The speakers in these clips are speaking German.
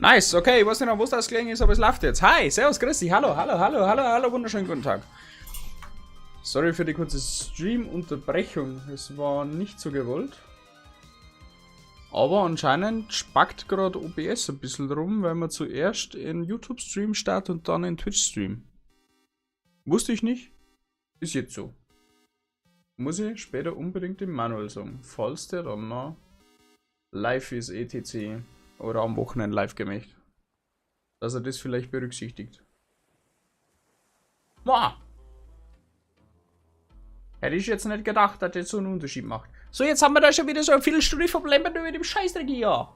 Nice, okay, ich weiß nicht, wo das gelegen ist, aber es läuft jetzt. Hi, servus, grüß dich, hallo, wunderschönen guten Tag. Sorry für die kurze Stream-Unterbrechung, es war nicht so gewollt. Aber anscheinend spackt gerade OBS ein bisschen rum, weil man zuerst in YouTube-Stream startet und dann in Twitch-Stream. Wusste ich nicht, ist jetzt so. Muss ich später unbedingt im Manual sagen, falls der dann noch live ist, etc. Oder am Wochenende live gemacht. Dass er das vielleicht berücksichtigt. Wow. Hätte ich jetzt nicht gedacht, dass das so einen Unterschied macht. So, jetzt haben wir da schon wieder so eine Viertelstunde verblendet über dem Scheißdreck hier.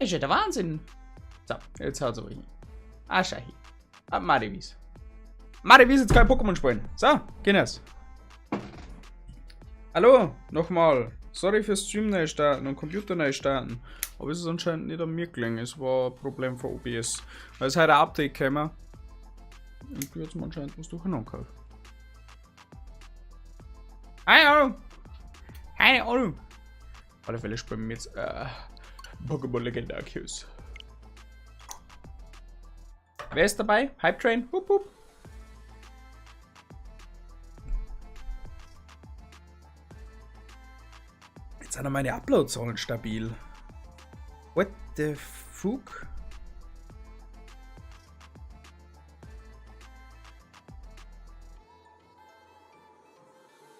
Ist ja der Wahnsinn. So, jetzt haut's aber hin. Ah, schau hier. Ah, Marivis. Marivis jetzt kein Pokémon spielen. So, gehen jetzt. Hallo, nochmal. Sorry fürs Stream neu starten und Computer neu starten. Aber es ist anscheinend nicht an mir gelegen. Es war ein Problem von OBS. Weil es heute ein Update gekommen. Und jetzt mal anscheinend was durcheinander gehabt. Keine Ahnung. Auf alle Fälle spielen wir jetzt Pokémon Legend Arceus. Wer ist dabei? Hype Train? Hup, hup. Jetzt sind meine Upload-Zahlen stabil. What the fuck?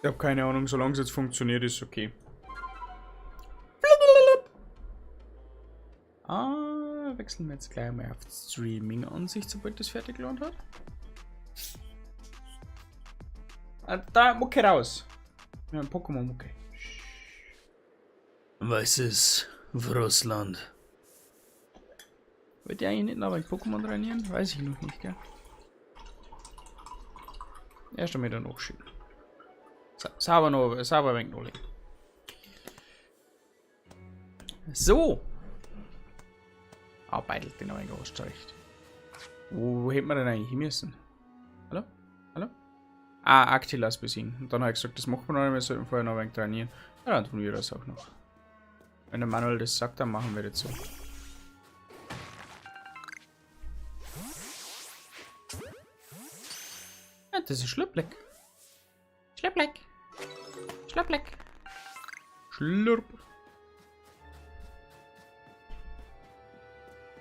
Ich habe keine Ahnung, solange es jetzt funktioniert, ist okay. Wechseln wir jetzt gleich mal auf Streaming-Ansicht, sobald das fertig geladen hat. Da, Mucke raus. Ja, ein Pokémon-Mucke. Weißes Russland. Wollt ihr eigentlich nicht noch ein Pokémon trainieren? Weiß ich noch nicht, gell? Erst einmal dann nachschieben. Sauber ein wenig noch. So. Arbeitet den ein wenig recht. Wo hätten wir denn eigentlich hin müssen? Hallo? Hallo? Ah, Actilas besiegen. Und dann habe ich gesagt, das machen wir noch nicht, wir sollten vorher noch ein wenig trainieren. Ja, dann tun wir das auch noch. Wenn der Manuel das sagt, dann machen wir das so. Ja, das ist Schlüppleck. Schlüppleck. Schlüppleck. Schlurp.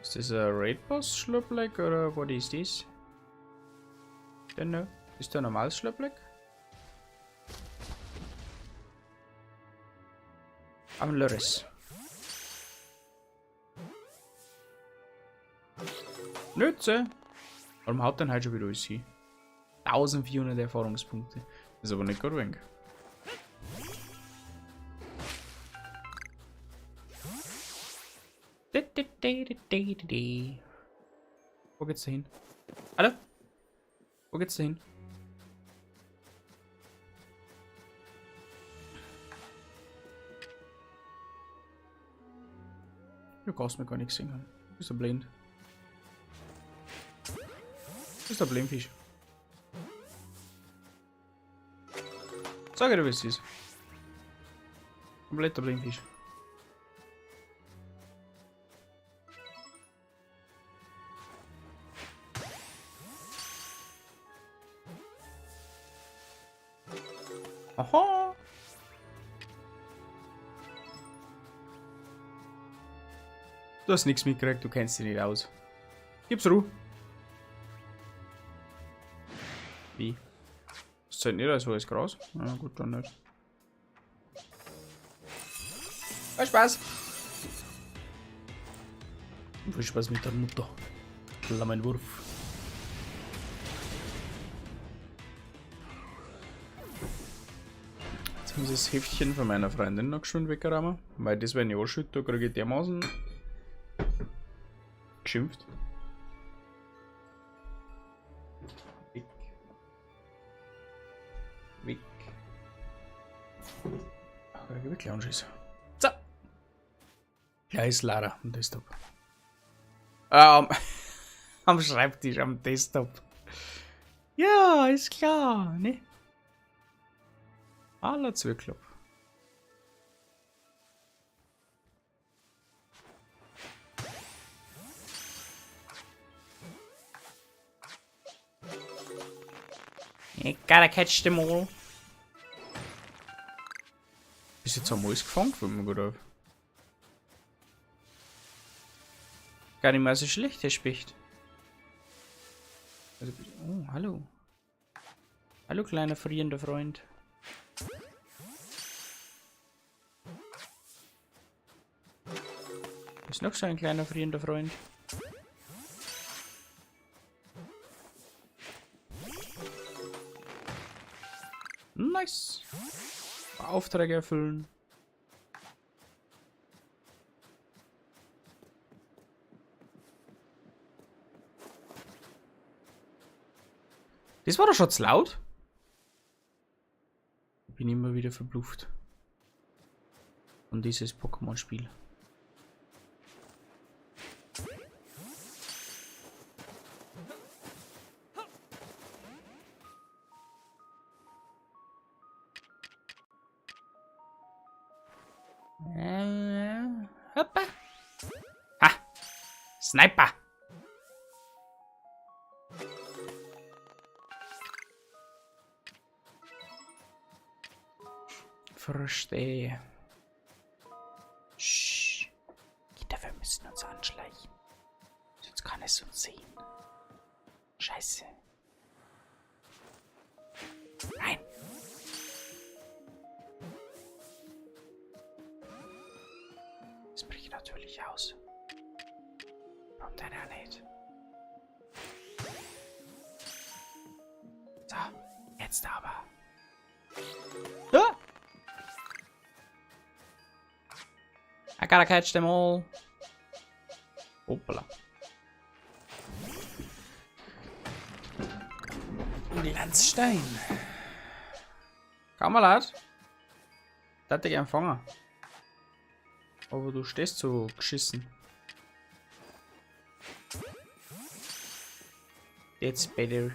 Ist das ein Raid-Boss Schlüppleck oder was ist das? Denn ist der ein normales Schlüppleck? Am Lörres. Nütze! Warum haut denn halt schon wieder alles hin? 1400 Erfahrungspunkte. Das ist aber nicht gut wenig. Wo geht's da hin? Hallo? Wo geht's da hin? Du kannst mir gar nichts sehen. Du bist ein blind. Du bist ein Blindfisch. Sag dir, wie es ist. Kompletter Blindfisch. Aha! Du hast nichts mitgekriegt, du kennst dich nicht aus. Gib's Ruhe. Wie? Das zählt nicht als hohes Gras? Na gut, dann nicht. Viel Spaß! Viel Spaß mit der Mutter. Mein Wurf. Jetzt muss ich das Heftchen von meiner Freundin noch schön wegräumen, weil das, wenn ich anschütte, da kriege ich dermaßen geschimpft. Weg. Weg. Ach, da gibt es Clownschiss. So. Ja, ist Lara am Desktop. Am Schreibtisch, am Desktop. Ja, ist klar, ne? Aller Zwicklopp. You gotta catch them all. Bis jetzt haben wir alles gefangen, fällt mir gut auf. Gar nicht mal so schlecht, der Specht. Also, oh, hallo. Hallo, kleiner frierender Freund. Ist noch so ein kleiner frierender Freund. Nice. Aufträge erfüllen. Das war doch schon zu laut. Bin immer wieder verblüfft. Und dieses Pokémon-Spiel. Hoppa. Ha! Sniper! Verstehe. Shh. Kinder, wir müssen uns anschleichen. Sonst kann es uns sehen. Scheiße. Nein. Es bricht natürlich aus. Warum denn auch nicht? So, jetzt aber. Ah! I gotta catch them all. Hoppala. Glanzstein. Kamerad. Das hätte ich gern fangen. Aber du stehst so geschissen. That's better.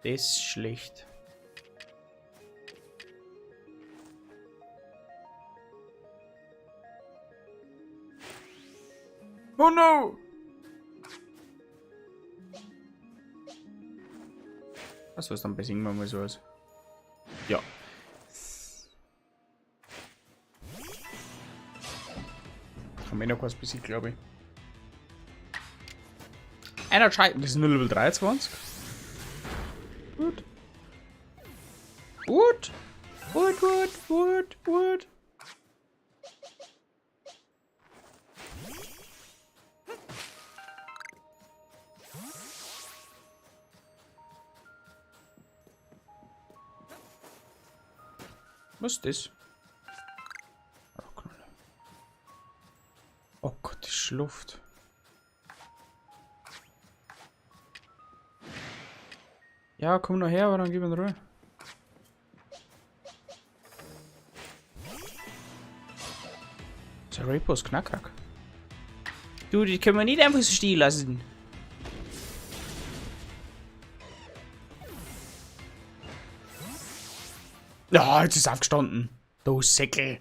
Das ist schlecht. Oh no! Was was dann besingen wir mal so aus? Ja. Haben wir noch was besiegt, glaube ich. Einer Scheiben, das ist nur Level 23. Gut. Gut. Gut, gut, gut, gut. Was ist das? Oh Gott, die Schluft. Ja, komm noch her, aber dann gib ihn Ruhe. Der Rainbow ist Knackrack. Du, die können wir nicht einfach so stehen lassen. Ja, jetzt ist aufgestanden. Du Säckel.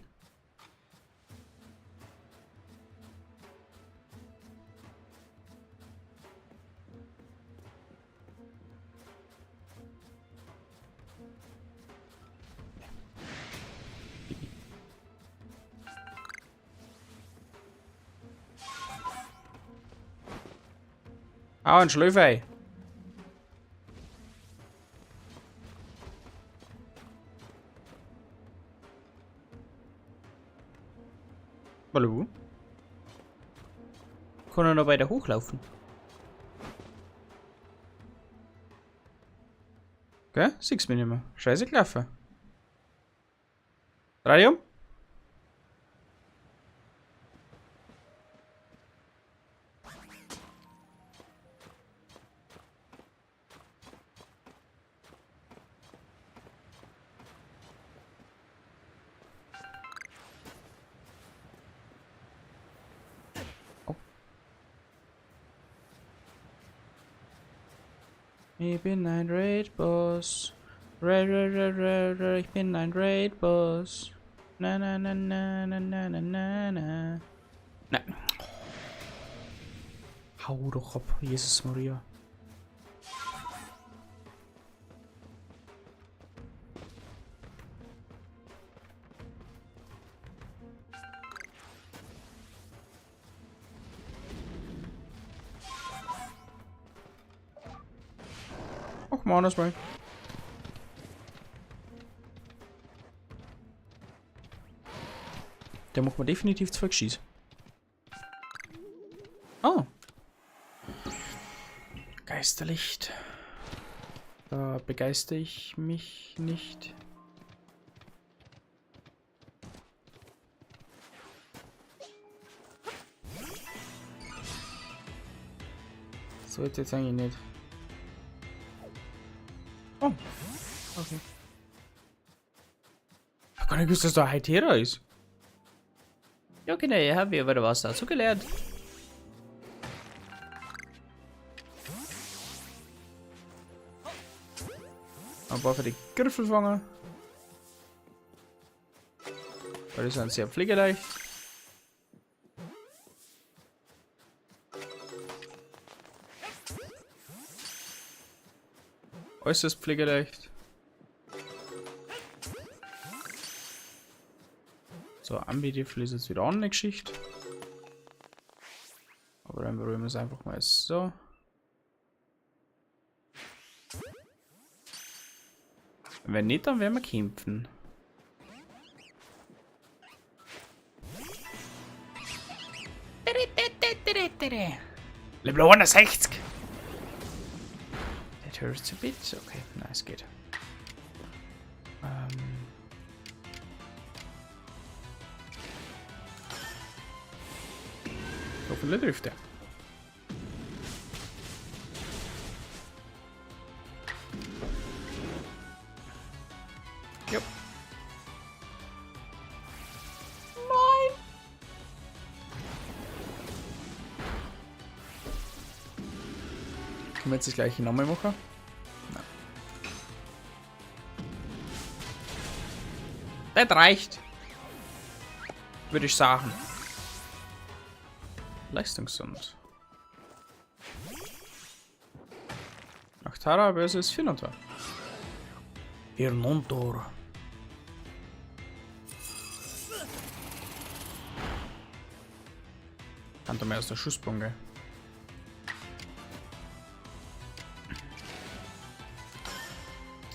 Ah, ein Schlöfei. Hallo? Kann er noch weiter hochlaufen? Gell? Siehst du mich nicht mehr. Scheiße gelaufen. Radio? Ich bin ein Raid-Boss. Ich bin ein Raid-Boss. Na na na na na na na na na. Na. Hau doch ab, Jesus Maria. Machen wir anders mal. Der macht mir definitiv zu viel Geschieß. Oh. Geisterlicht. Da begeistere ich mich nicht. So jetzt eigentlich nicht. Oh. Okay. Ich hab gar nicht gewusst, dass da Hytera ist. Ja, genau, ich habe aber was dazu gelernt. Ein paar für die Griffelfanger. Weil die sind sehr pflegeleicht. Äußerst pflegeleicht. So, Ambidifl ist jetzt wieder auch eine Geschichte. Aber dann berühren wir es einfach mal so. Wenn nicht, dann werden wir kämpfen. Level 61! That hurts a bit. Okay, nice, geht. Hoffentlich trifft er. Jupp. Nein! Können wir jetzt das gleiche nochmal machen? Nein. Das reicht. Würde ich sagen. Leistungssund. Achtara versus Finontor. Irnontor. Kannte mir aus der Schussbunge.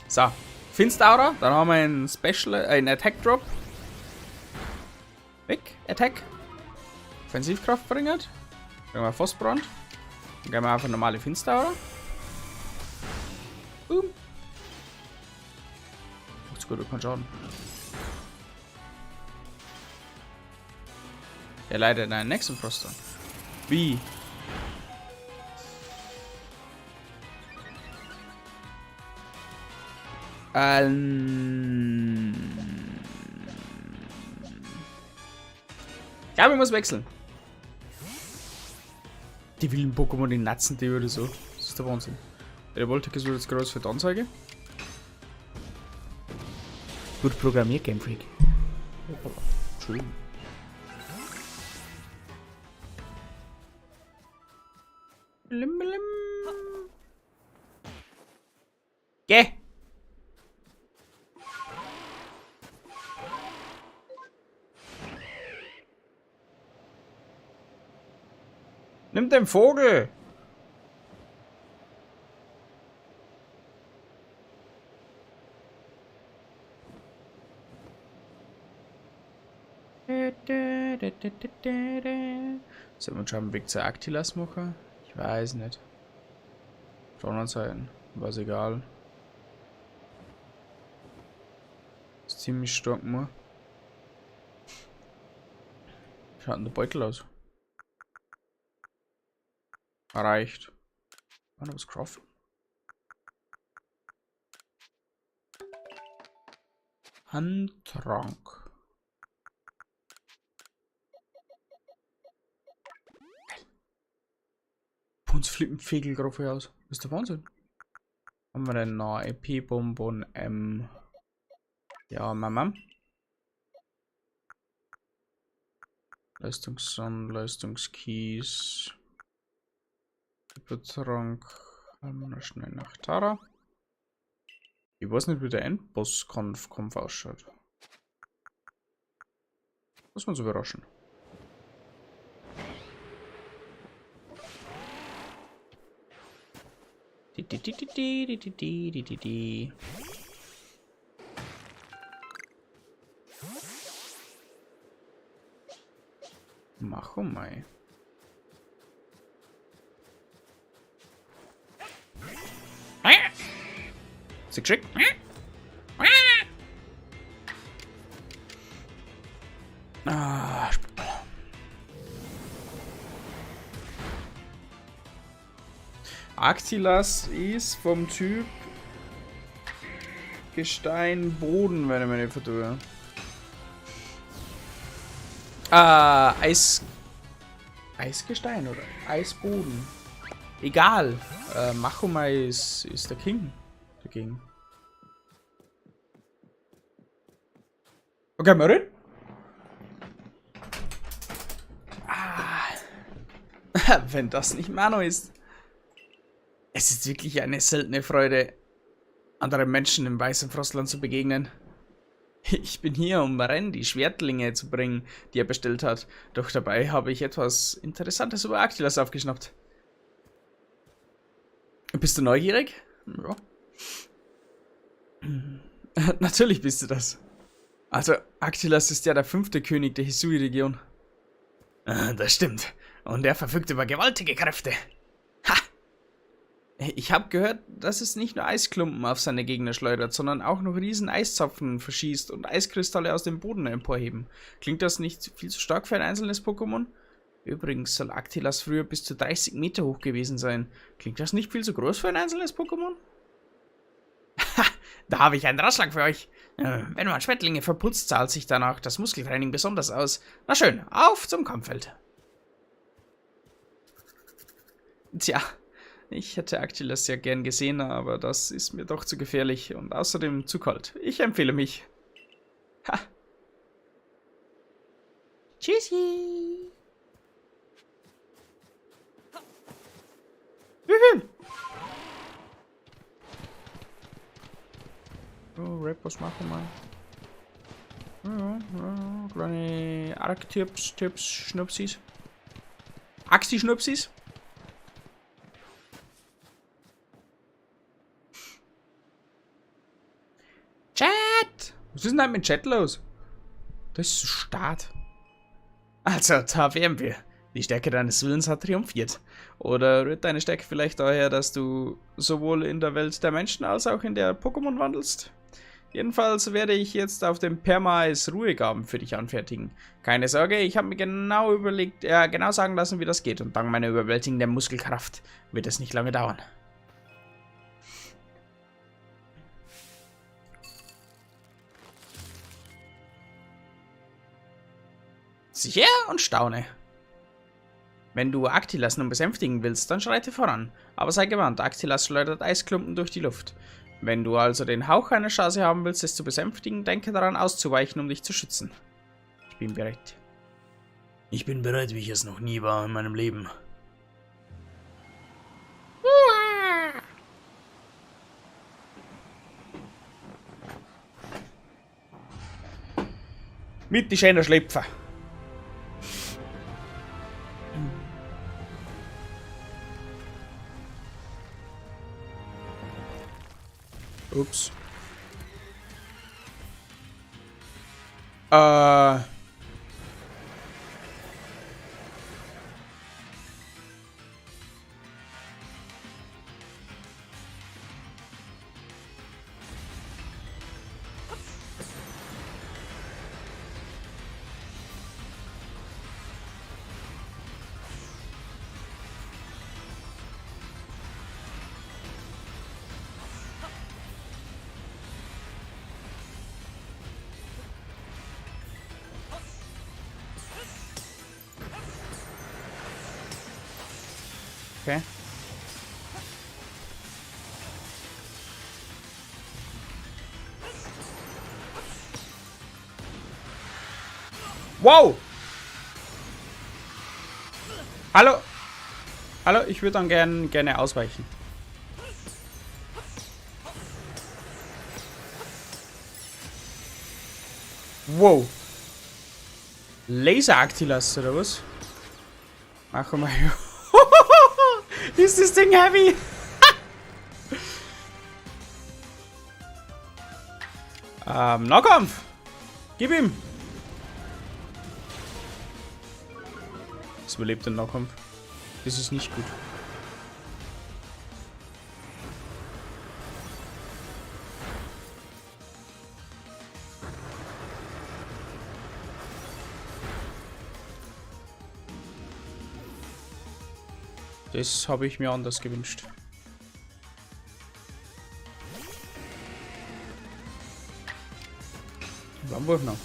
So, Finstaura, dann haben wir einen Special, einen Attack Drop. Weg, Attack. Offensivkraft bringt. Bringen wir Frostbrand. Dann gehen wir einfach normale Finstaura. Boom. Macht's gut, kein Schaden. Der leidet in einen nächsten Froster. Wie? Ich glaube, ich muss wechseln. Die wilden Pokémon, die natzen die oder so. Das ist der Wahnsinn. Der Volticus wird jetzt groß für die Anzeige. Gut programmiert, Game Freak. Schön. Blim, blim. Geh! Nimm den Vogel! Sollen wir schon einen Weg zur Actilas machen? Ich weiß nicht. Auf der anderen Seite war es egal. Ist ziemlich stark nur. Schaut denn der Beutel aus? Reicht. War noch was craften? Handtrank. Bei uns flippen Vögel drauf aus. Das ist der Wahnsinn. Haben wir denn noch EP-Bonbon ja, Mama. Leistungssand, Leistungskeys. Übertrank. Haben wir noch schnell nach Tara. Ich weiß nicht, wie der Endboss-Kampf ausschaut. Lass uns überraschen. Mach mal. Sie geschickt? Ah, Actilas ist vom Typ Gestein Boden, wenn ich mich nicht vertue. Eisgestein oder Eisboden. Egal. Machomai ist der King dagegen. Okay, Marin? Wenn das nicht Mano ist. Es ist wirklich eine seltene Freude, anderen Menschen im weißen Frostland zu begegnen. Ich bin hier, um Maren die Schwertlinge zu bringen, die er bestellt hat. Doch dabei habe ich etwas Interessantes über Actilas aufgeschnappt. Bist du neugierig? Ja. Natürlich bist du das. Also, Actilas ist ja der 5. König der Hisui-Region. Das stimmt. Und er verfügt über gewaltige Kräfte. Ha! Ich habe gehört, dass es nicht nur Eisklumpen auf seine Gegner schleudert, sondern auch noch riesen Eiszapfen verschießt und Eiskristalle aus dem Boden emporheben. Klingt das nicht viel zu stark für ein einzelnes Pokémon? Übrigens soll Actilas früher bis zu 30 Meter hoch gewesen sein. Klingt das nicht viel zu groß für ein einzelnes Pokémon? Ha! Da habe ich einen Ratschlag für euch. Wenn man Schmetterlinge verputzt, zahlt sich danach das Muskeltraining besonders aus. Na schön, auf zum Kampffeld. Tja, ich hätte Actilas ja gern gesehen, aber das ist mir doch zu gefährlich und außerdem zu kalt. Ich empfehle mich. Ha. Tschüssi. Oh, Rappers machen mal. Ja, kleine Arc-Tipps, Schnupsis. Axi-Schnupsis. Chat! Was ist denn da mit Chat los? Das ist Start. Also, da wären wir. Die Stärke deines Willens hat triumphiert. Oder rührt deine Stärke vielleicht daher, dass du sowohl in der Welt der Menschen als auch in der Pokémon wandelst? Jedenfalls werde ich jetzt auf dem Perma-Eis Ruhegaben für dich anfertigen. Keine Sorge, ich habe mir genau genau sagen lassen, wie das geht. Und dank meiner überwältigenden Muskelkraft wird es nicht lange dauern. Sieh her und staune. Wenn du Actilas nun besänftigen willst, dann schreite voran. Aber sei gewarnt, Actilas schleudert Eisklumpen durch die Luft. Wenn du also den Hauch einer Chance haben willst, es zu besänftigen, denke daran auszuweichen, um dich zu schützen. Ich bin bereit. Ich bin bereit, wie ich es noch nie war in meinem Leben. Mit die schönen Schlüpfer. Ups. Okay. Wow! Hallo! Hallo, ich würde dann gerne ausweichen. Wow! Laser-Actilas, oder was? Mach mal. Ist das Ding heavy? Nahkampf! Gib ihm! Es überlebt den Nahkampf. Das ist nicht gut. Das habe ich mir anders gewünscht. Flammenwurf noch.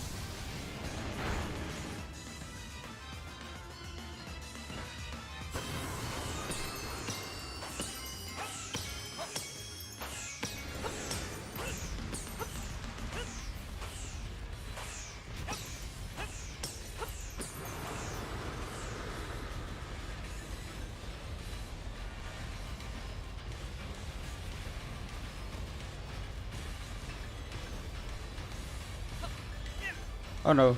Oh no.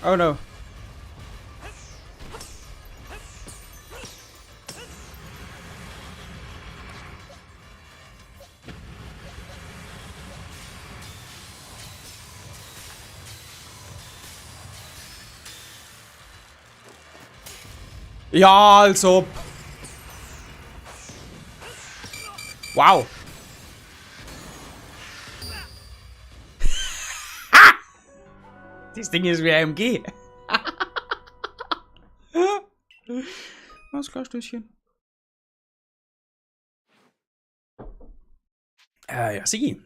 Oh no. Ja, als ob. Wow. Das Ding ist wie AMG. Alles klar, Stößchen. Ja, Sigi.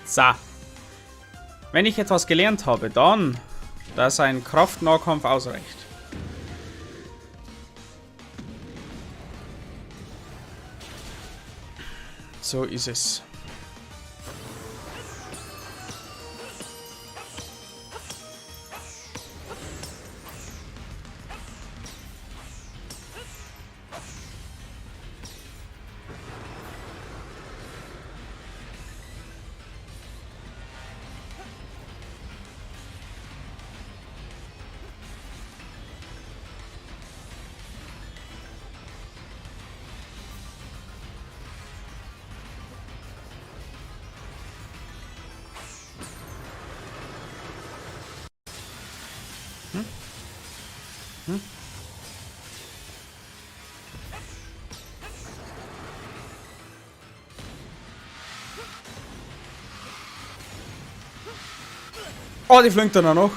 So. Wenn ich etwas gelernt habe, dann, dass ein Kraft-Nahkampf ausreicht. So ist es. Oh, die flinkt dann auch noch.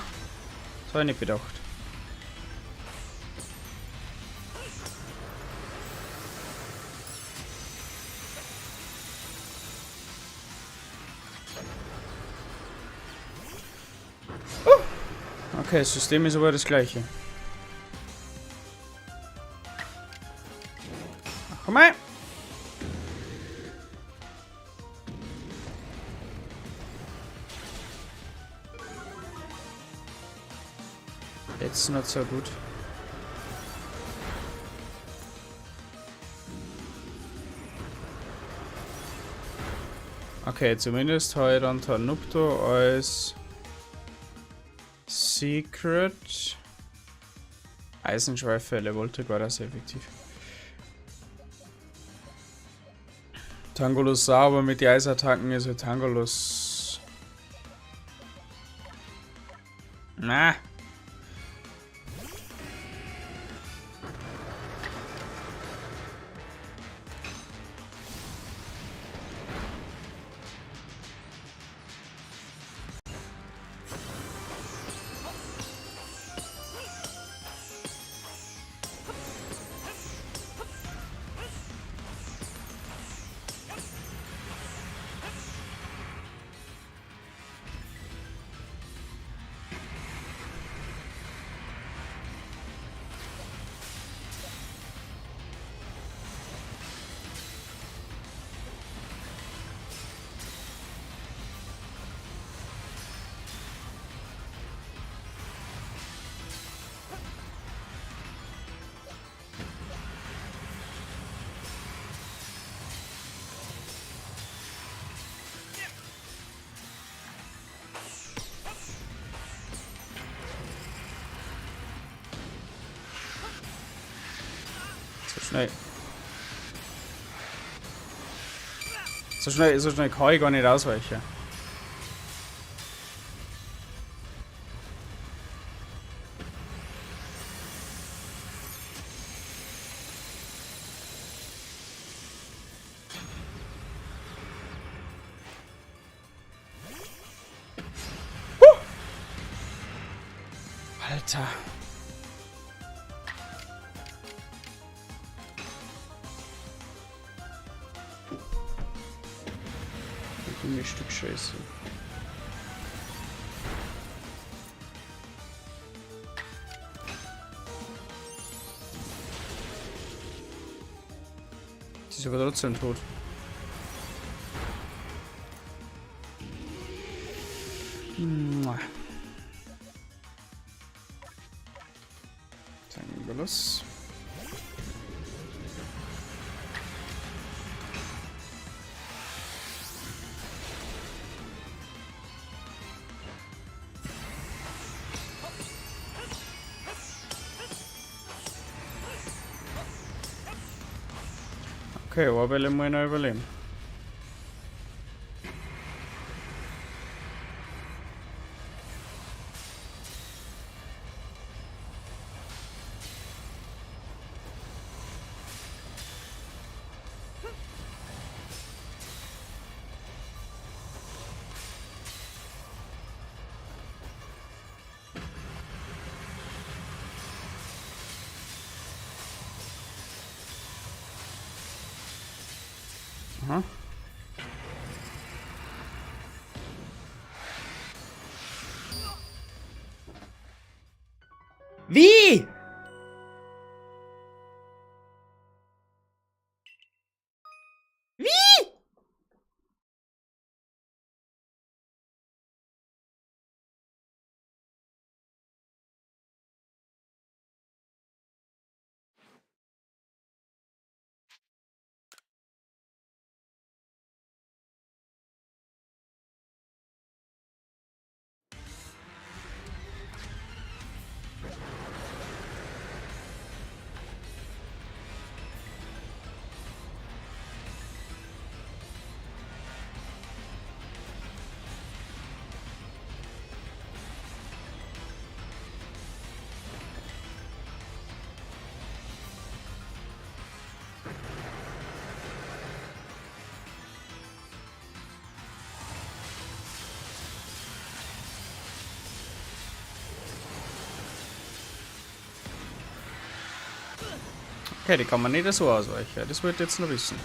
Das habe ich nicht bedacht. Okay, das System ist aber das gleiche. Ach, komm mal. Jetzt nicht so gut. Okay, zumindest habe ich dann Tanupto als Secret. Eisenschweife, Levoltic war das effektiv. Tangolus sauber mit den Eisattacken ist ja Tangolus. Na. So schnell. So schnell kann ich gar nicht ausweichen. Alter. Ein Stück Scheiße. Die ist aber trotzdem tot. Dann wir los. Okay, Ohrwelle muss ich noch überleben. Aha. Wie? Wie? Okay, die kann man nicht so ausweichen. Das wird jetzt noch wissen.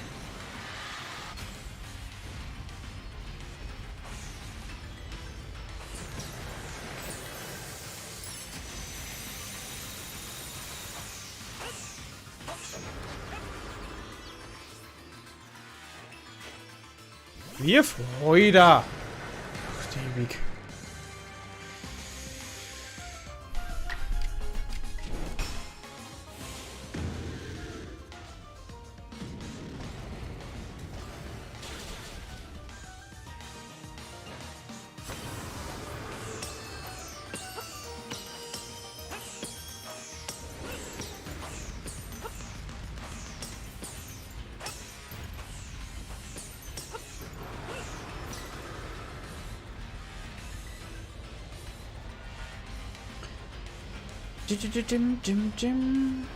Wir Freude! Ach, die Weg. Jim.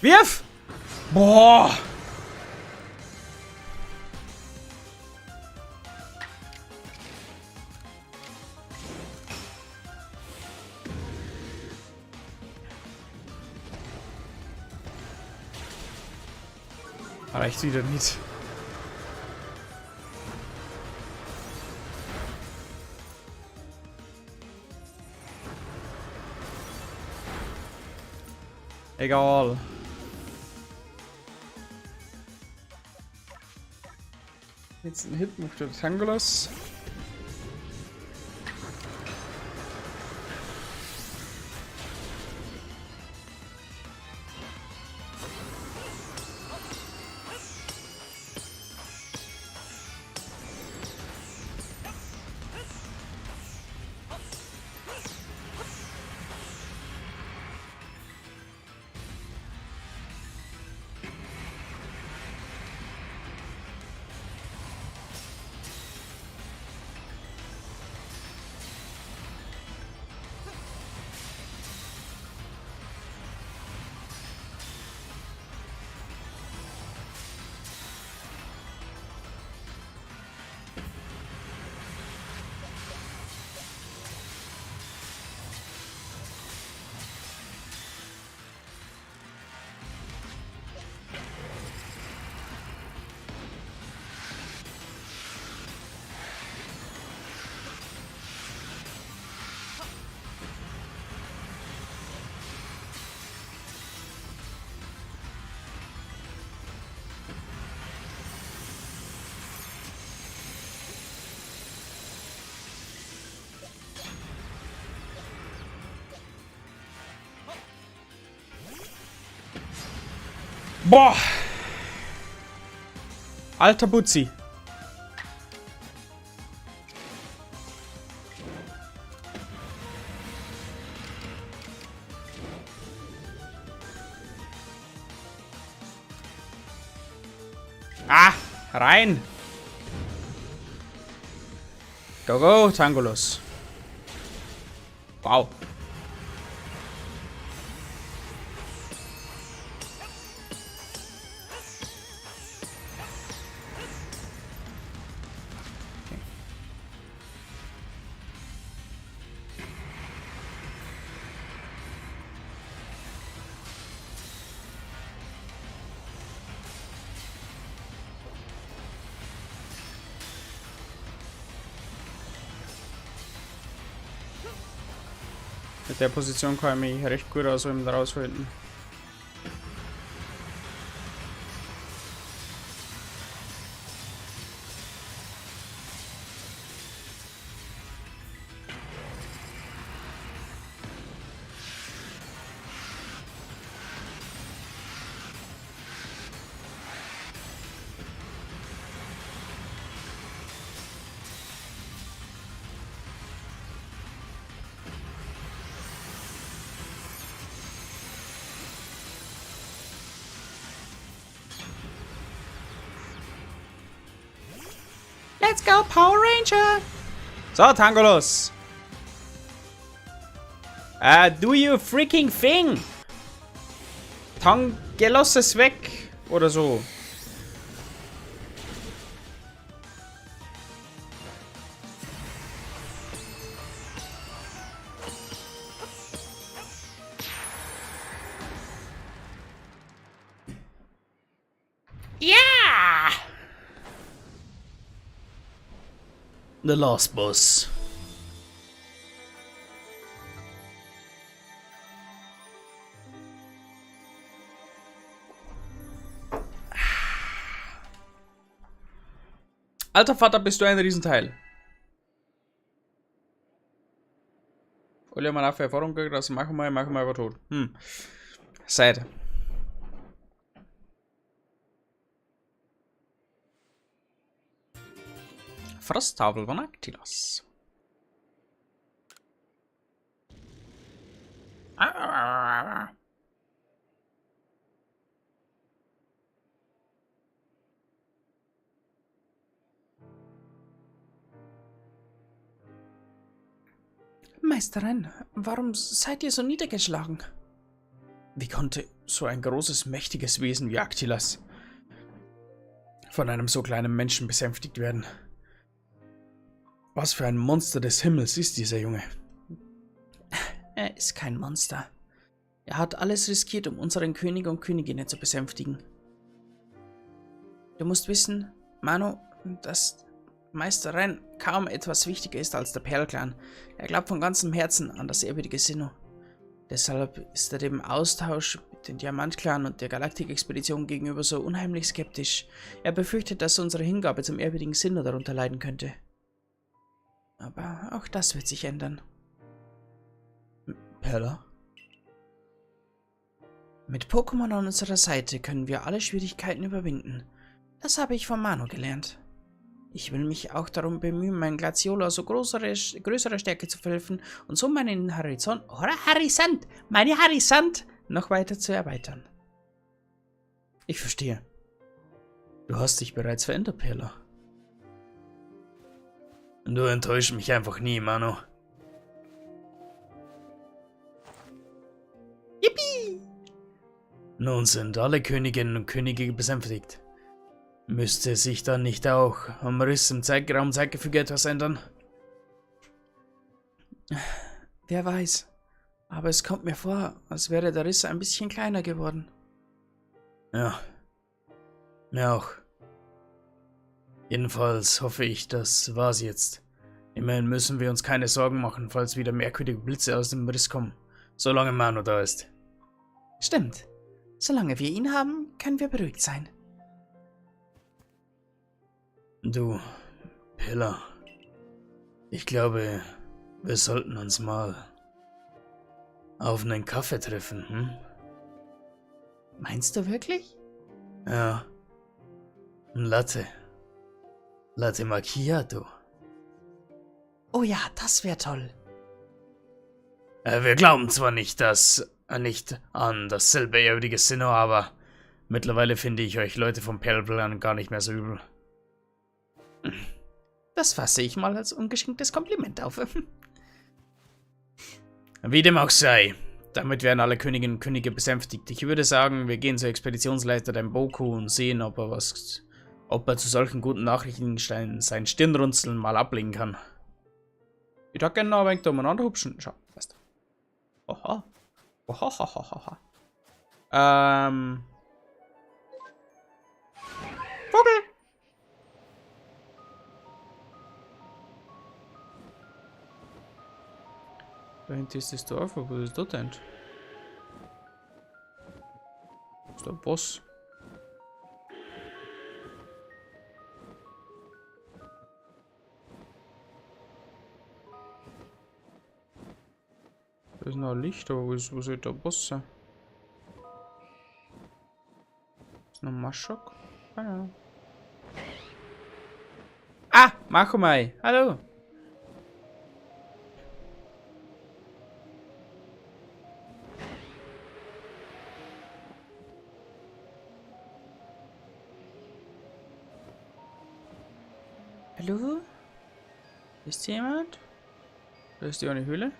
Wirf! Boah! Reicht wieder nicht. Egal. Jetzt ein Hit mit Rectangulus. Boah! Alter Butzi. Ah! Rein! Go, go, Tangulus. Wow. Mit der Position kann ich mich recht gut aus ihm raushalten. Let's go, Power Ranger! So, Tangulus! Do you freaking thing! Tangelos ist weg! Oder so. Ja! The last boss. Alter Vater, bist du ein Riesenteil. Alle haben eine Erfahrung gekriegt, das machen wir aber tot. Sad. Frosttafel von Actilos. Meisterin, warum seid ihr so niedergeschlagen? Wie konnte so ein großes, mächtiges Wesen wie Actilas von einem so kleinen Menschen besänftigt werden? Was für ein Monster des Himmels ist dieser Junge? Er ist kein Monster. Er hat alles riskiert, um unseren König und Königinnen zu besänftigen. Du musst wissen, Manu, dass Meister Ren kaum etwas wichtiger ist als der Perlclan. Er glaubt von ganzem Herzen an das ehrwürdige Sinnoh. Deshalb ist er dem Austausch mit den Diamant-Clan und der Galaktik-Expedition gegenüber so unheimlich skeptisch. Er befürchtet, dass unsere Hingabe zum ehrwürdigen Sinnoh darunter leiden könnte. Aber auch das wird sich ändern. Perla? Mit Pokémon an unserer Seite können wir alle Schwierigkeiten überwinden. Das habe ich von Manu gelernt. Ich will mich auch darum bemühen, meinen Glaciola so größere Stärke zu verhelfen und so meinen Horizont noch weiter zu erweitern. Ich verstehe. Du hast dich bereits verändert, Perla. Du enttäuschst mich einfach nie, Manu. Yippie! Nun sind alle Königinnen und Könige besänftigt. Müsste sich dann nicht auch am Riss im Zeitgefüge etwas ändern? Wer weiß. Aber es kommt mir vor, als wäre der Riss ein bisschen kleiner geworden. Ja. Mir auch. Jedenfalls hoffe ich, das war's jetzt. Immerhin müssen wir uns keine Sorgen machen, falls wieder merkwürdige Blitze aus dem Riss kommen. Solange Manu da ist. Stimmt. Solange wir ihn haben, können wir beruhigt sein. Du, Perla. Ich glaube, wir sollten uns mal auf einen Kaffee treffen, hm? Meinst du wirklich? Ja. Ein Latte. Latte Macchiato. Oh ja, das wäre toll. Wir glauben zwar nicht an dasselbe ehrwürdige Sinnoh, aber mittlerweile finde ich euch Leute vom Perlplan gar nicht mehr so übel. Das fasse ich mal als ungeschenktes Kompliment auf. Wie dem auch sei. Damit werden alle Königinnen und Könige besänftigt. Ich würde sagen, wir gehen zur Expeditionsleiter Boku und sehen, ob er zu solchen guten Nachrichten sein Stirnrunzeln mal ablegen kann. Ich darf gerne noch ein wenig umeinander hupschen. Schau, weißt du. Oha. Oha. Vogel! Da hinten ist das Dorf, aber was ist das denn? Das ist der Boss. Da ist noch ein Licht, aber wo soll der Boss sein? Ist noch ein Maschok? Keine Ahnung. Ah! Machomai! Hallo! Hallo? Ist hier jemand? Da ist die eine Höhle.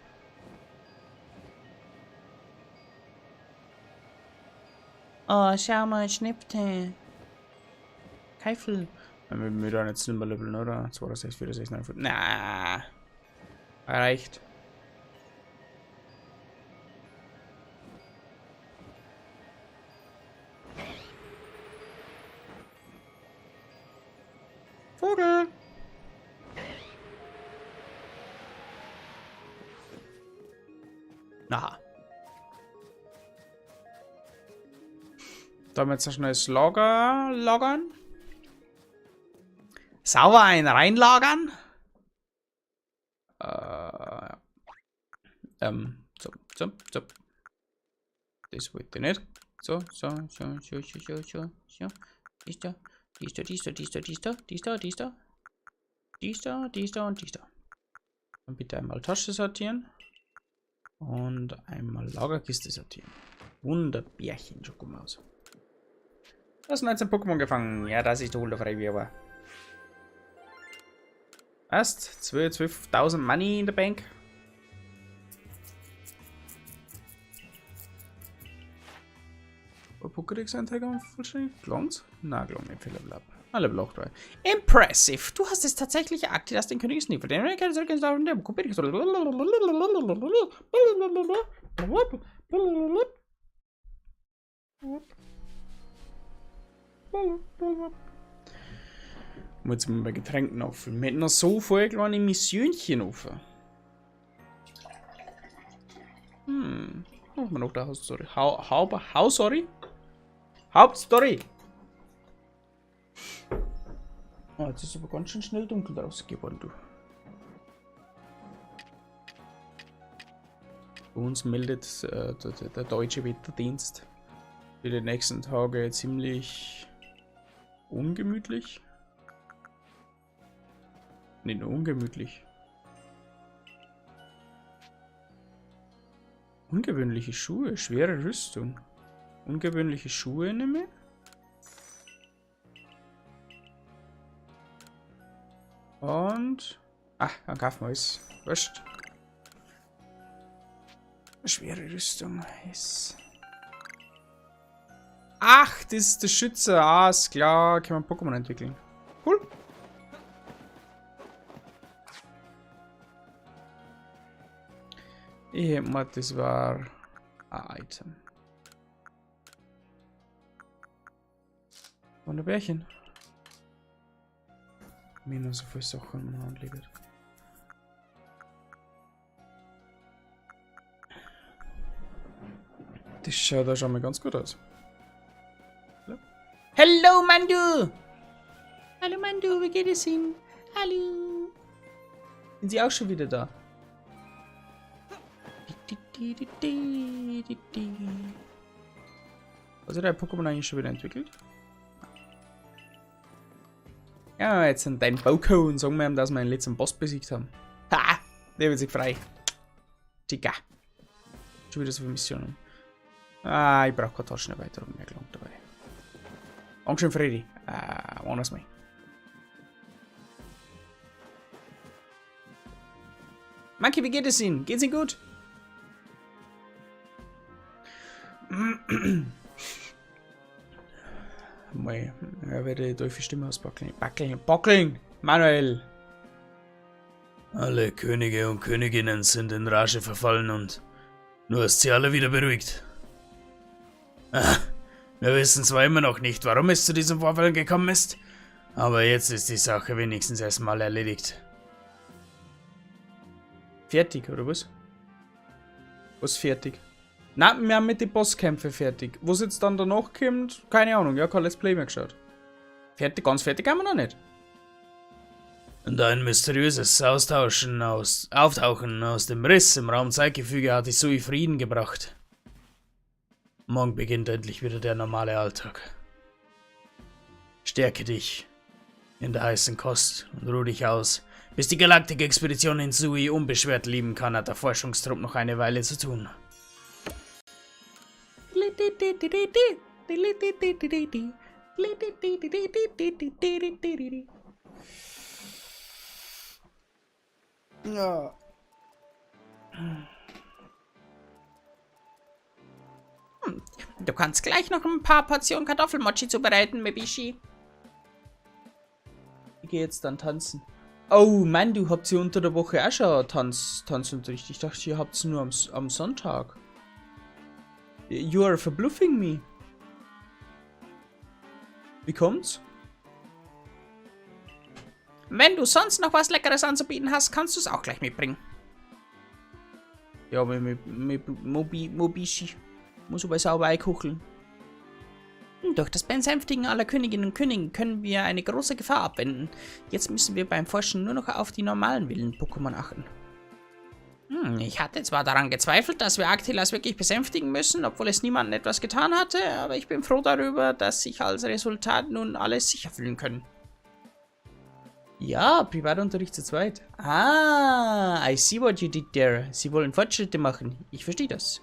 Oh, schau mal, Schnippte. Keifel. Wir da jetzt nicht mehr leveln, oder? 2, 6, 4, 6, 9, 5. Na, reicht. Vogel! Na. Damit so schnell das Lager lagern. Sauber ein reinlagern. Ja. So. Das wollte ich nicht. So. Dies da. Dann bitte einmal Tasche sortieren. Und einmal Lagerkiste sortieren. Wunderbärchen, Schokomaus. Du hast 19 Pokémon gefangen. Ja, das ist der Hulderfrei wie aber. Erst 12.000 Money in der Bank. Pokédex-Einträge vollständig? Glons? Na, Glon nicht viel Level up. Alle Block 3. Impressive! Du hast es tatsächlich aktiviert, dass den König Sniffle. Den kann ich der Pokédex. Muss man bei Getränken auffüllen. Wir hätten noch so voll kleine Missionchen offen. machen wir noch der Hauptstory. Hauptstory? Hauptstory! Oh, jetzt ist es aber ganz schön schnell dunkel draußen geworden, du. Bei uns meldet der deutsche Wetterdienst für die nächsten Tage ziemlich ungemütlich. Nicht nur ungemütlich. Ungewöhnliche Schuhe, schwere Rüstung. Ungewöhnliche Schuhe nehme. Und... Ach, dann kaufen wir es. Wurscht. Schwere Rüstung ist... Ach, das ist der Schütze. Ah, ist klar. Kann man Pokémon entwickeln. Cool. Ich hab mal, das war ein Item. Und ein Bärchen. Mir noch so viele Sachen in der Hand liegen. Das schaut da schon mal ganz gut aus. Hallo, Mandu! Hallo, Mandu, wie geht es Ihnen? Hallo! Sind Sie auch schon wieder da? Also der Pokémon eigentlich schon wieder entwickelt? Ja, jetzt sind dein Bauko und sagen wir ihm, dass wir den letzten Boss besiegt haben. Ha! Der wird sich frei. Chica. Schon wieder so viele Missionen. Ah, ich brauche keine Taschenerweiterung mehr gelangt dabei. Dankeschön, Freddy. Woanders mal. Monkey, wie geht es Ihnen? Geht's Ihnen gut? Mal, er werde die doofe Stimme ausbackeln. Backeln! Manuel! Alle Könige und Königinnen sind in Rage verfallen und du hast sie alle wieder beruhigt. Wir wissen zwar immer noch nicht, warum es zu diesem Vorfall gekommen ist, aber jetzt ist die Sache wenigstens erstmal erledigt. Fertig, oder was? Was fertig? Na, wir haben mit den Bosskämpfen fertig. Was jetzt dann danach kommt, keine Ahnung. Ja, kein Let's Play mehr geschaut. Fertig, ganz fertig haben wir noch nicht. Und ein mysteriöses Auftauchen aus dem Riss im Raumzeitgefüge hat die Sui Frieden gebracht. Morgen beginnt endlich wieder der normale Alltag. Stärke dich in der heißen Kost und ruh dich aus. Bis die Galaktik-Expedition in Sui unbeschwert lieben kann, hat der Forschungstrupp noch eine Weile zu tun. Ja. Du kannst gleich noch ein paar Portionen Kartoffelmochi zubereiten, Mebishi. Ich gehe jetzt dann tanzen. Oh Mann, du habt ihr unter der Woche auch schon Tanzunterricht. Ich dachte, ihr habt es nur am Sonntag. You are verbluffing me. Wie kommt's? Wenn du sonst noch was Leckeres anzubieten hast, kannst du es auch gleich mitbringen. Ja, Mobishi. Muss aber sauber einkucheln. Durch das Besänftigen aller Königinnen und Könige können wir eine große Gefahr abwenden. Jetzt müssen wir beim Forschen nur noch auf die normalen Willen-Pokémon achten. Ich hatte zwar daran gezweifelt, dass wir Arctilas wirklich besänftigen müssen, obwohl es niemandem etwas getan hatte, aber ich bin froh darüber, dass sich als Resultat nun alle sicher fühlen können. Ja, Privatunterricht zu zweit. Ah, I see what you did there. Sie wollen Fortschritte machen. Ich verstehe das.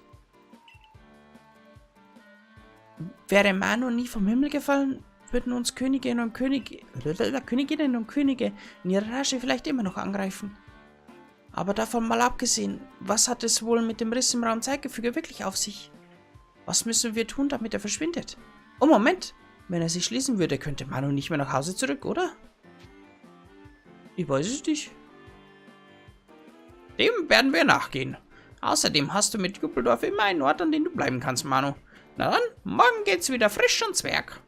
Wäre Manu nie vom Himmel gefallen, würden uns Königinnen und Könige in ihrer Rage vielleicht immer noch angreifen. Aber davon mal abgesehen, was hat es wohl mit dem Riss im Raumzeitgefüge wirklich auf sich? Was müssen wir tun, damit er verschwindet? Oh Moment, wenn er sich schließen würde, könnte Manu nicht mehr nach Hause zurück, oder? Ich weiß es nicht. Dem werden wir nachgehen. Außerdem hast du mit Jubeldorf immer einen Ort, an dem du bleiben kannst, Manu. Na dann, morgen geht's wieder frisch ans Werk.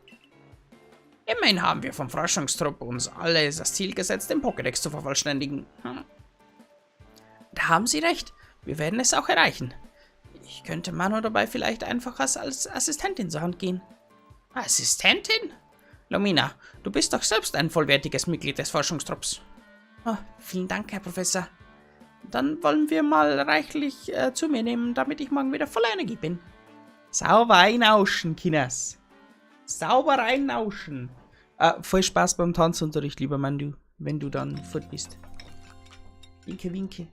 Immerhin haben wir vom Forschungstrupp uns alle das Ziel gesetzt, den Pokédex zu vervollständigen. Da haben Sie recht, wir werden es auch erreichen. Ich könnte Manu dabei vielleicht einfach als Assistentin zur Hand gehen. Assistentin? Lumina, du bist doch selbst ein vollwertiges Mitglied des Forschungstrupps. Oh, vielen Dank, Herr Professor. Dann wollen wir mal reichlich zu mir nehmen, damit ich morgen wieder voller Energie bin. Sauber einauschen, Kinders. Sauber einauschen. Voll Spaß beim Tanzunterricht, lieber Mandu, wenn du dann fort bist. Winke, winke.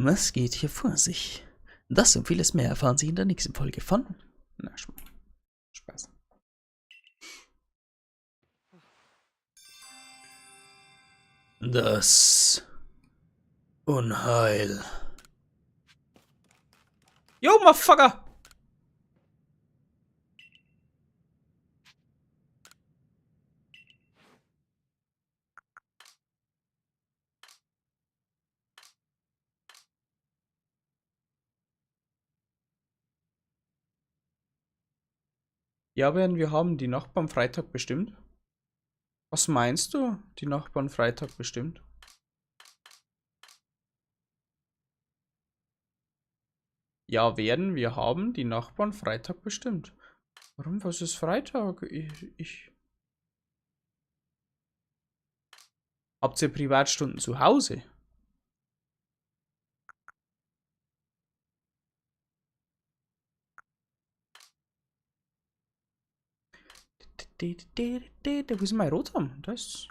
Was geht hier vor sich? Das und vieles mehr erfahren Sie in der nächsten Folge von... Na, Spaß. Das Unheil. Yo, Motherfucker! Ja, werden wir haben die Nachbarn Freitag bestimmt? Was meinst du? Die Nachbarn Freitag bestimmt? Ja, werden wir haben die Nachbarn Freitag bestimmt. Warum? Was ist Freitag? Habt ihr Privatstunden zu Hause? Wo ist mein Rotham? Da ist...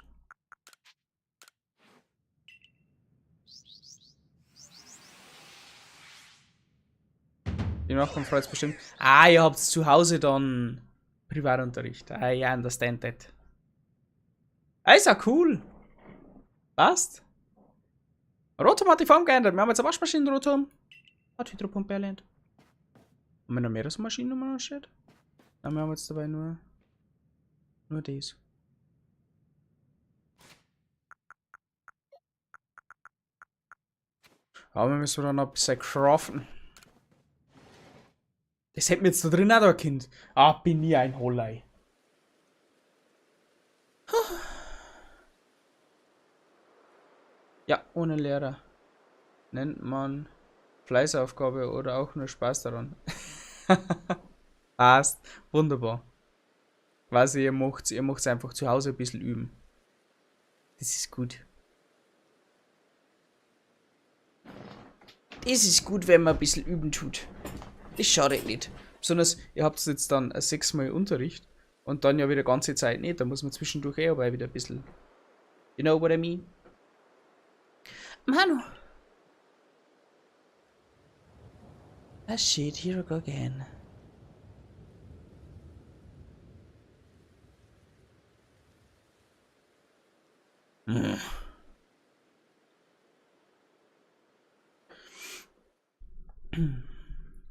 Die Nachbarn freut es bestimmt. Ah, ihr habt zu Hause dann Privatunterricht. I understand that. Ah, ist ja cool. Passt. Rotham hat die Form geändert. Wir haben jetzt eine Waschmaschine Rotham. Hat Hydropumpe erlernt. Haben wir noch mehr so Maschinennummern anstatt? Nein, wir haben jetzt dabei nur das. Aber wir müssen dann noch ein bisschen craften. Das hätten wir jetzt da drin auch erkannt. Ah, bin ich ein Hollei. Ja, ohne Lehrer. Nennt man Fleißaufgabe oder auch nur Spaß daran. Passt. Wunderbar. Quasi, ihr macht's einfach zu Hause ein bisschen üben. Das ist gut. Das ist gut, wenn man ein bisschen üben tut. Das schadet nicht. Besonders, ihr habt jetzt dann 6-mal Unterricht und dann ja wieder ganze Zeit nicht. Da muss man zwischendurch aber wieder ein bisschen. You know what I mean? Manu. Ah shit, here I go again.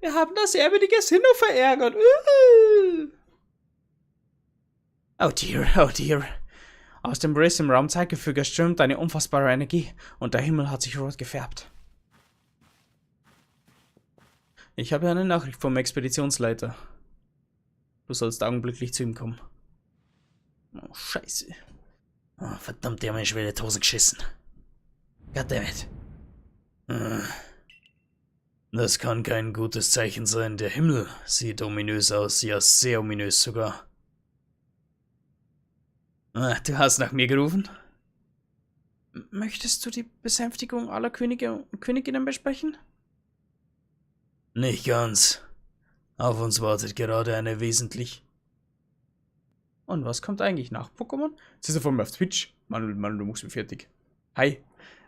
Wir haben das ehrwürdige Sinnoh verärgert. Oh dear, oh dear. Aus dem Riss im Raumzeitgefüge strömt eine unfassbare Energie und der Himmel hat sich rot gefärbt. Ich habe eine Nachricht vom Expeditionsleiter. Du sollst augenblicklich zu ihm kommen. Oh, scheiße. Oh, verdammt, die haben eine schwere Hose geschissen. Goddammit. Das kann kein gutes Zeichen sein. Der Himmel sieht ominös aus, ja sehr ominös sogar. Du hast nach mir gerufen? Möchtest du die Besänftigung aller Könige und Königinnen besprechen? Nicht ganz. Auf uns wartet gerade eine wesentlich. Und was kommt eigentlich nach Pokémon? Jetzt ist er vor allem auf Twitch. Manuel, du machst mich fertig. Hi.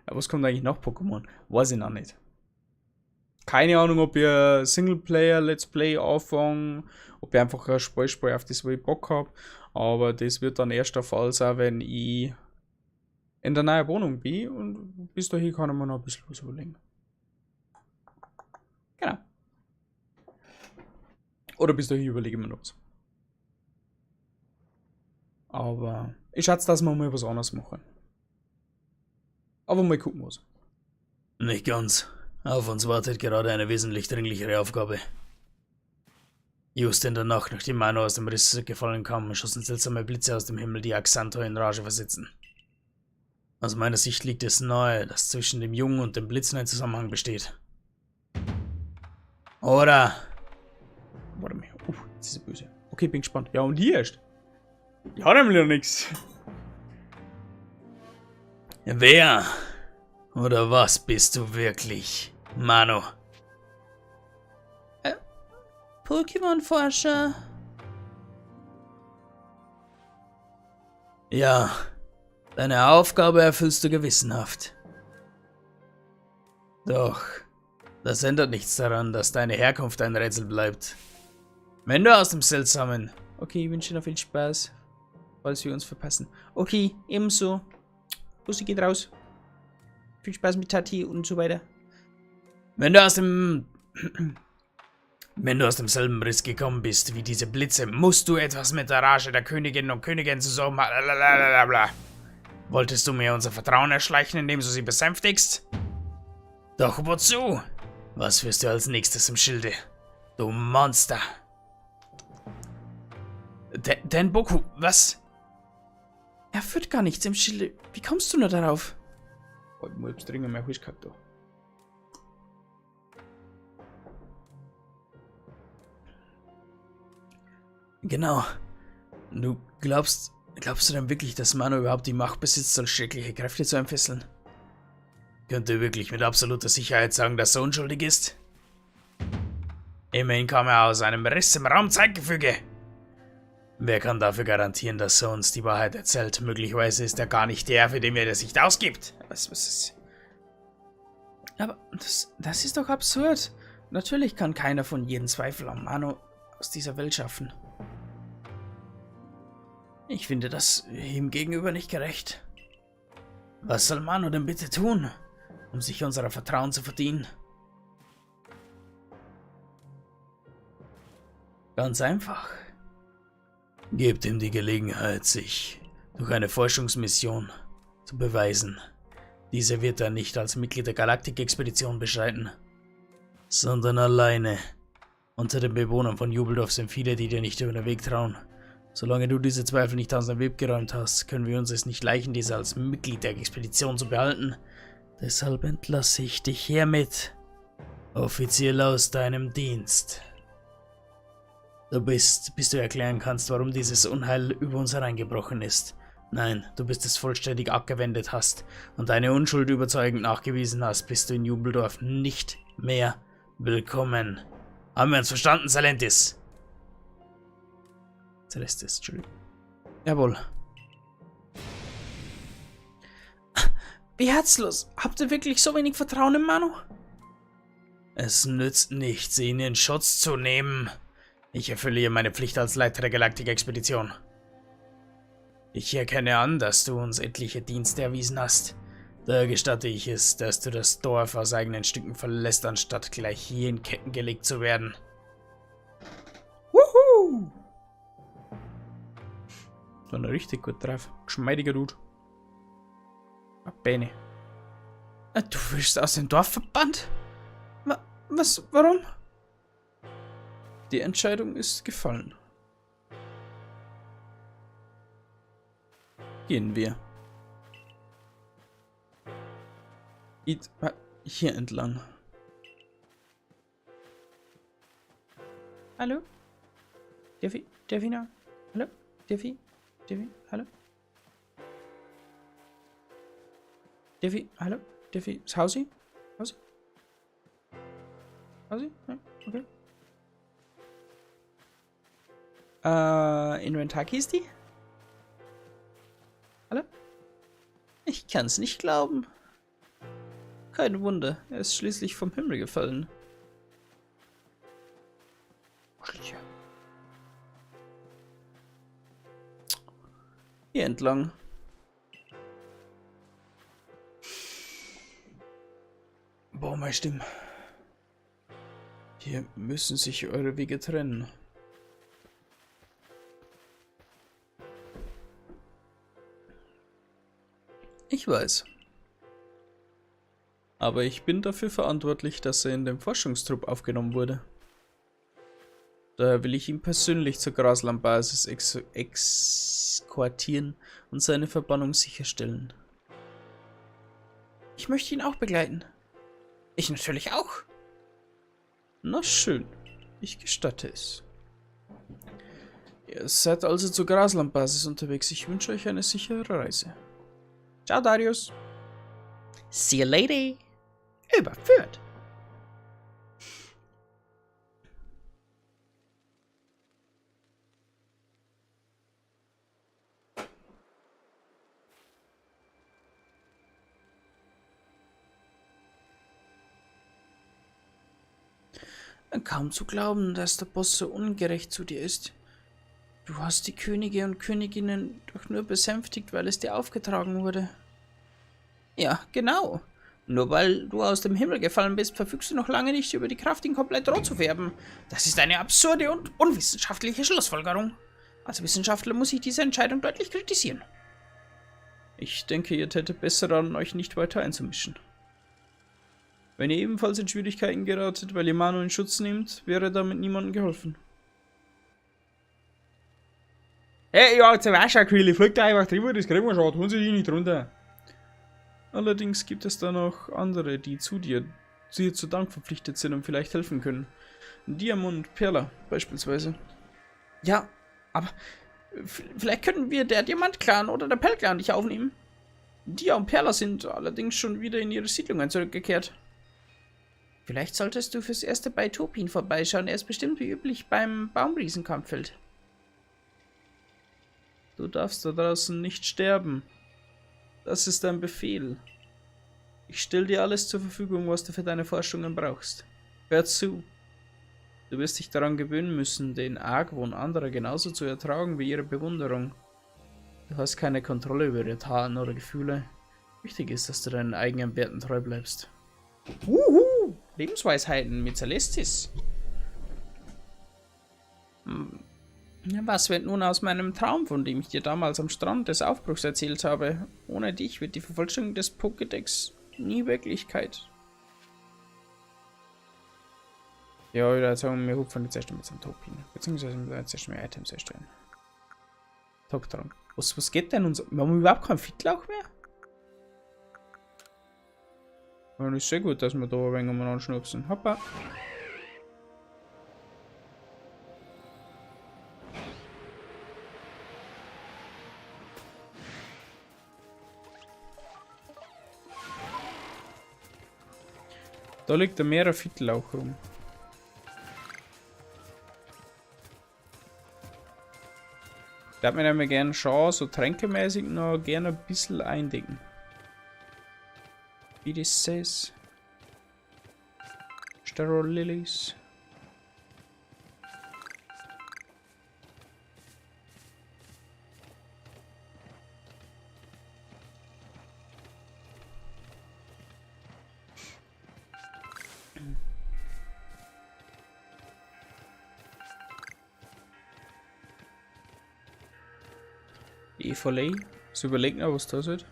Was kommt eigentlich nach Pokémon? Weiß ich noch nicht. Keine Ahnung, ob ihr Singleplayer, Let's Play anfangen, ob ich einfach ein Spiel auf das, wo ich Bock habe. Aber das wird dann erst der Fall sein, wenn ich in der neuen Wohnung bin. Und bis dahin kann ich mir noch ein bisschen was überlegen. Genau. Oder bis dahin überlege ich mir noch was. Aber ich schätze, dass wir mal was anderes machen. Aber mal gucken was. Nicht ganz. Auf uns wartet gerade eine wesentlich dringlichere Aufgabe. Just in der Nacht, nachdem Mano aus dem Riss gefallen kam, schossen seltsame Blitze aus dem Himmel, die Axantor in Rage versetzen. Aus meiner Sicht liegt es nahe, dass zwischen dem Jungen und dem Blitzen ein Zusammenhang besteht. Oder? Warte mal. Jetzt ist er böse. Okay, bin gespannt. Ja, und hier erst? Ich habe nämlich noch nichts. Wer oder was bist du wirklich, Mano? Pokémon-Forscher. Ja, deine Aufgabe erfüllst du gewissenhaft. Doch, das ändert nichts daran, dass deine Herkunft ein Rätsel bleibt. Wenn du aus dem seltsamen... Okay, ich wünsche dir noch viel Spaß, falls wir uns verpassen. Okay, ebenso. Bussi geht raus. Viel Spaß mit Tati und so weiter. Wenn du aus demselben Riss gekommen bist wie diese Blitze, musst du etwas mit der Rage der Königin und Königin zusammen... Blablabla. Wolltest du mir unser Vertrauen erschleichen, indem du sie besänftigst? Doch wozu? Was führst du als nächstes im Schilde? Du Monster! Denboku, was? Er führt gar nichts im Schilde. Wie kommst du nur darauf? Oh, ich muss dringend mehr Husch gehabt da. Genau. Du glaubst du denn wirklich, dass Mano überhaupt die Macht besitzt, solch schreckliche Kräfte zu entfesseln? Könnt ihr wirklich mit absoluter Sicherheit sagen, dass er unschuldig ist? Immerhin kam er aus einem Riss im Raumzeitgefüge. Wer kann dafür garantieren, dass er uns die Wahrheit erzählt? Möglicherweise ist er gar nicht der, für den er das sich ausgibt. Was ist... Aber das ist doch absurd. Natürlich kann keiner von jeden Zweifel an Mano aus dieser Welt schaffen. Ich finde das ihm gegenüber nicht gerecht. Was soll Mano denn bitte tun, um sich unser Vertrauen zu verdienen? Ganz einfach. Gebt ihm die Gelegenheit, sich durch eine Forschungsmission zu beweisen. Diese wird er nicht als Mitglied der Galaktik-Expedition beschreiten, sondern alleine. Unter den Bewohnern von Jubeldorf sind viele, die dir nicht über den Weg trauen. Solange du diese Zweifel nicht aus dem Weg geräumt hast, können wir uns es nicht leisten, diese als Mitglied der Expedition zu behalten. Deshalb entlasse ich dich hiermit offiziell aus deinem Dienst. Du bist, bis du erklären kannst, warum dieses Unheil über uns hereingebrochen ist. Nein, du bist es vollständig abgewendet hast und deine Unschuld überzeugend nachgewiesen hast, bist du in Jubeldorf nicht mehr willkommen. Haben wir uns verstanden, Salentis? Celestis, Entschuldigung. Jawohl. Wie herzlos. Habt ihr wirklich so wenig Vertrauen in Mano? Es nützt nichts, ihn in Schutz zu nehmen. Ich erfülle hier meine Pflicht als Leiter der Galaktik-Expedition. Ich erkenne an, dass du uns etliche Dienste erwiesen hast. Daher gestatte ich es, dass du das Dorf aus eigenen Stücken verlässt, anstatt gleich hier in Ketten gelegt zu werden. Wuhu! So ein richtig gut drauf. Geschmeidiger Dude. Bene. Du wirst aus dem Dorf verbannt? Was? Warum? Die Entscheidung ist gefallen. Gehen wir. Hier entlang. Hallo? Delfina? Hallo? Delfi? Hallo? Delfi? Hallo? Delfi? Ist Hausi? Hausi? Hausi? Ja, okay. Inventaki ist die? Hallo? Ich kann's nicht glauben. Kein Wunder, er ist schließlich vom Himmel gefallen. Hier entlang. Boah, meine Stimme. Hier müssen sich eure Wege trennen. Ich weiß. Aber ich bin dafür verantwortlich, dass er in den Forschungstrupp aufgenommen wurde. Daher will ich ihn persönlich zur Graslandbasis eskortieren und seine Verbannung sicherstellen. Ich möchte ihn auch begleiten. Ich natürlich auch. Na schön, ich gestatte es. Ihr seid also zur Graslandbasis unterwegs. Ich wünsche euch eine sichere Reise. Ciao, Darius. See you later. Überführt. Kaum zu glauben, dass der Boss so ungerecht zu dir ist. Du hast die Könige und Königinnen doch nur besänftigt, weil es dir aufgetragen wurde. Ja, genau. Nur weil du aus dem Himmel gefallen bist, verfügst du noch lange nicht über die Kraft, ihn komplett rot zu färben. Das ist eine absurde und unwissenschaftliche Schlussfolgerung. Als Wissenschaftler muss ich diese Entscheidung deutlich kritisieren. Ich denke, ihr tätet besser daran, euch nicht weiter einzumischen. Wenn ihr ebenfalls in Schwierigkeiten geratet, weil ihr Manu in Schutz nehmt, wäre damit niemandem geholfen. Hey, ja, jetzt war schon Quille, fliegt da einfach drüber, das kriegen wir schon, tun Sie dich nicht runter. Allerdings gibt es da noch andere, die dir zu Dank verpflichtet sind und vielleicht helfen können. Diamond, Perla beispielsweise. Ja, aber vielleicht könnten wir der Diamant-Clan oder der Pell-Clan dich aufnehmen. Dia und Perla sind allerdings schon wieder in ihre Siedlungen zurückgekehrt. Vielleicht solltest du fürs Erste bei Topin vorbeischauen. Er ist bestimmt wie üblich beim Baumriesenkampffeld. Du darfst da draußen nicht sterben. Das ist ein Befehl. Ich stelle dir alles zur Verfügung, was du für deine Forschungen brauchst. Hör zu. Du wirst dich daran gewöhnen müssen, den Argwohn anderer genauso zu ertragen wie ihre Bewunderung. Du hast keine Kontrolle über ihre Taten oder Gefühle. Wichtig ist, dass du deinen eigenen Werten treu bleibst. Lebensweisheiten mit Celestis. Was wird nun aus meinem Traum, von dem ich dir damals am Strand des Aufbruchs erzählt habe? Ohne dich wird die Vervollständigung des Pokédex nie Wirklichkeit. Ja, ich würde sagen, wir hupfen jetzt erst einmal zum Topin. Beziehungsweise wir jetzt erst einmal Items erstellen. Tagtrank. Was geht denn uns? Wir haben überhaupt keinen Fittlauch mehr? Ja, ist sehr gut, dass wir da ein wenig umeinander schnupsen. Hoppa. Da liegt ein mehrer Fittlauch rum. Da hat mir nämlich gerne schon so tränkemäßig noch gerne ein bisschen eindecken. Wie das says. Sterol Lilies. Evolay. So überlegen wir, was da ist.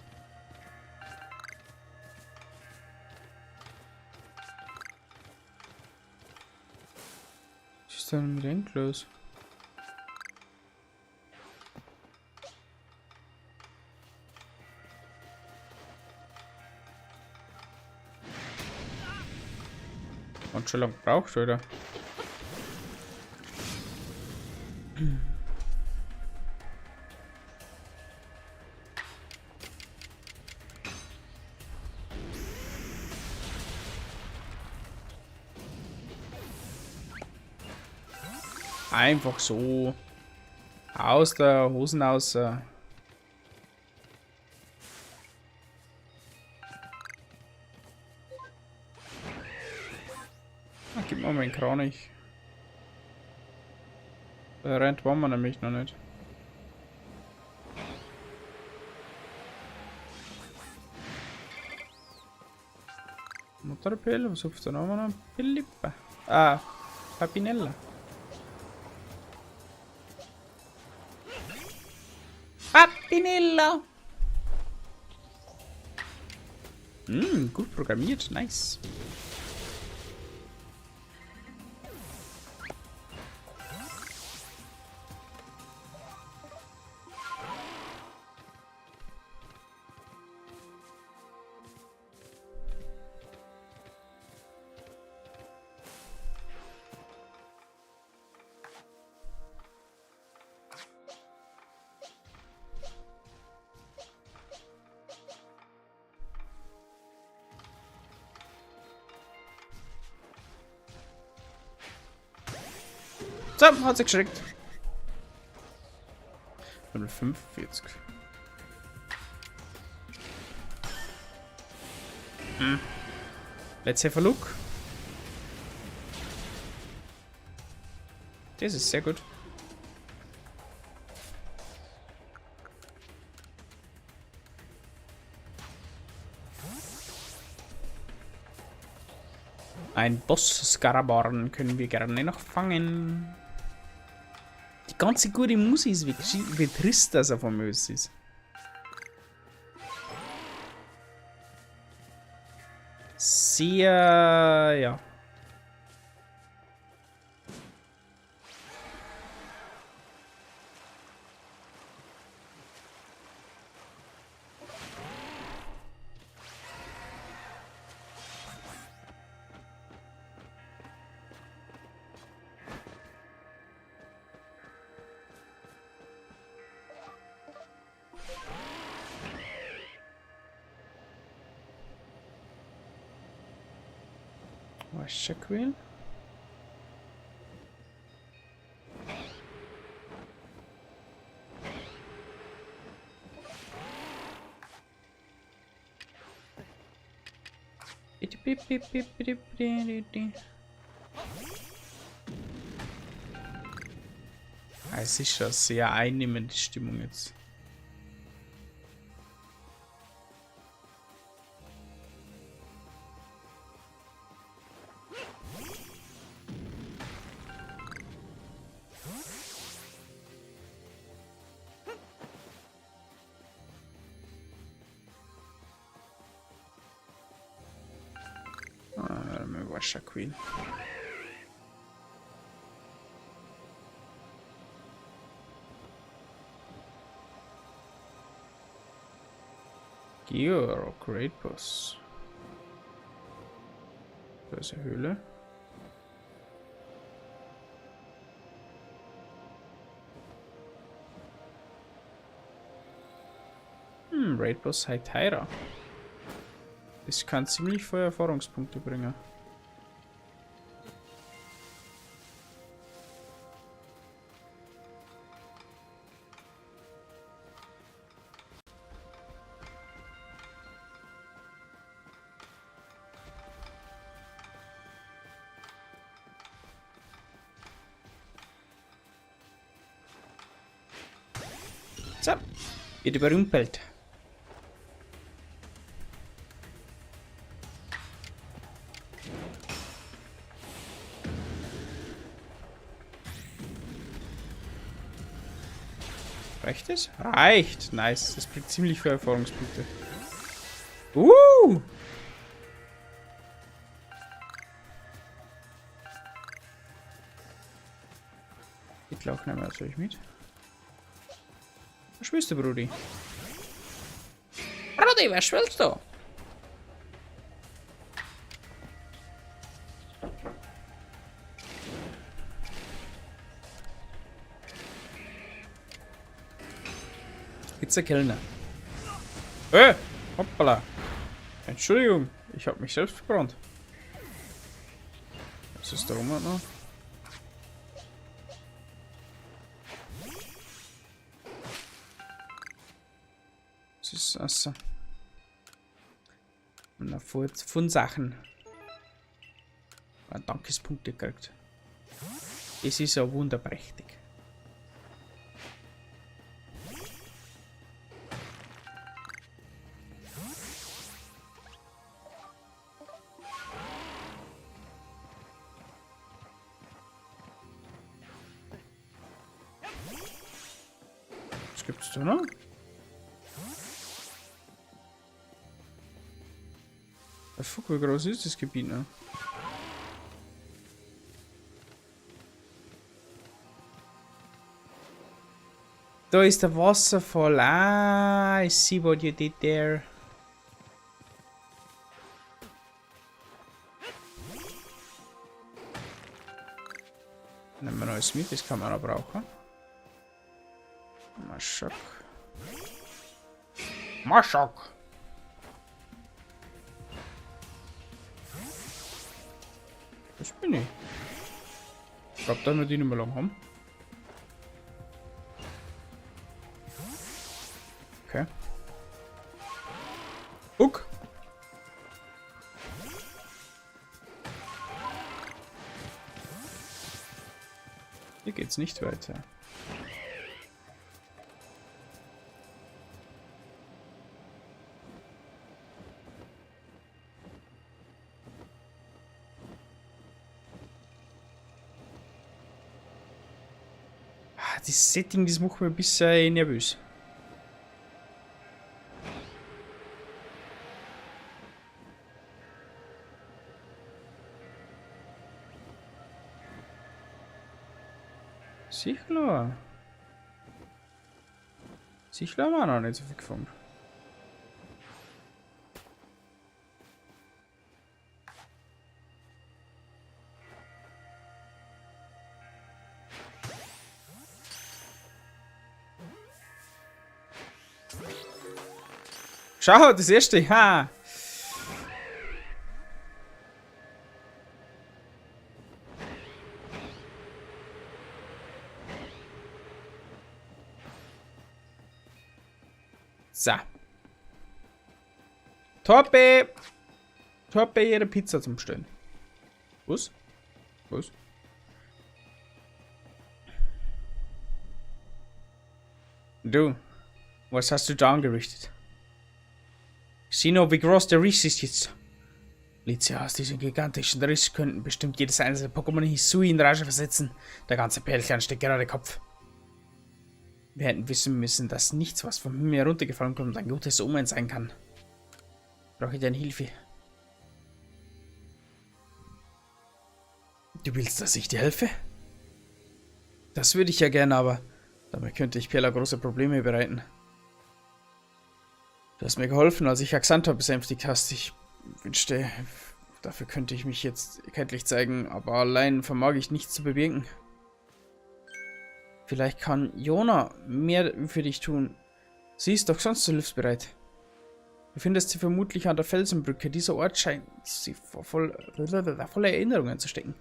Was ist denn mit dem los? Und schon lange braucht, oder? Einfach so. Aus der Hosen aus. Gib mal meinen Kranich. Der rennt wollen wir nämlich noch nicht. Mutterpille, was hupft da noch? Pilippa. Ah, Papinella. Papinella! Gut programmiert, nice. So, hat sie geschreckt. Level 45. Let's have a look. Das ist sehr gut. Ein Boss-Skaraborn können wir gerne noch fangen. Die ganze gute Musik ist wie trist, dass er famös ist. Sehr, ja. Wasserquell. Es ist schon sehr einnehmende Stimmung jetzt. Washer Queen. Georg, Great Boss. Da ist eine Höhle. Raid Boss Haitaira. Das kann ziemlich viele Erfahrungspunkte bringen. So, wird überrumpelt. Reicht es? Reicht! Nice. Das bringt ziemlich viele Erfahrungspunkte. Die Lauch nehmen wir natürlich mit. Was willst du, Brudi? Brudi, was willst du? Kellner. Hoppala. Entschuldigung, ich habe mich selbst verbrannt. Was ist da rum noch? Was ist das? Na, von Sachen. Dankespunkte gekriegt. Es ist ja wunderprächtig. Was gibt's da noch? Fuck, wie groß ist das Gebiet noch? Da ist der Wasserfall. Ah, I see what you did there. Nehmen wir noch alles mit, das kann man auch brauchen. Maschok. Maschok! Das bin ich. Ich glaube, da wir die nicht mehr lang haben. Okay. Uck. Hier geht's nicht weiter. Das Setting, das macht mir ein bisschen nervös. Sicher. Sicher haben wir auch noch nicht so viel gefunden. Schau, das erste, ha! So. Torpe! Torpe, jede Pizza zum Stellen. Was? Was? Du, was hast du da angerichtet? Sieh nur, wie groß der Riss ist jetzt. Licia, aus diesem gigantischen Riss könnten bestimmt jedes einzelne Pokémon Hisui in Rage versetzen. Der ganze Perlkern steckt gerade Kopf. Wir hätten wissen müssen, dass nichts, was vom Himmel heruntergefallen kommt, ein gutes Omen sein kann. Brauche ich deine Hilfe? Du willst, dass ich dir helfe? Das würde ich ja gerne, aber damit könnte ich Perla große Probleme bereiten. Du hast mir geholfen, als ich Axantha besänftigt hast. Ich wünschte, dafür könnte ich mich jetzt kenntlich zeigen, aber allein vermag ich nichts zu bewirken. Vielleicht kann Jona mehr für dich tun. Sie ist doch sonst so hilfsbereit. Du findest sie vermutlich an der Felsenbrücke. Dieser Ort scheint sie voller Erinnerungen zu stecken.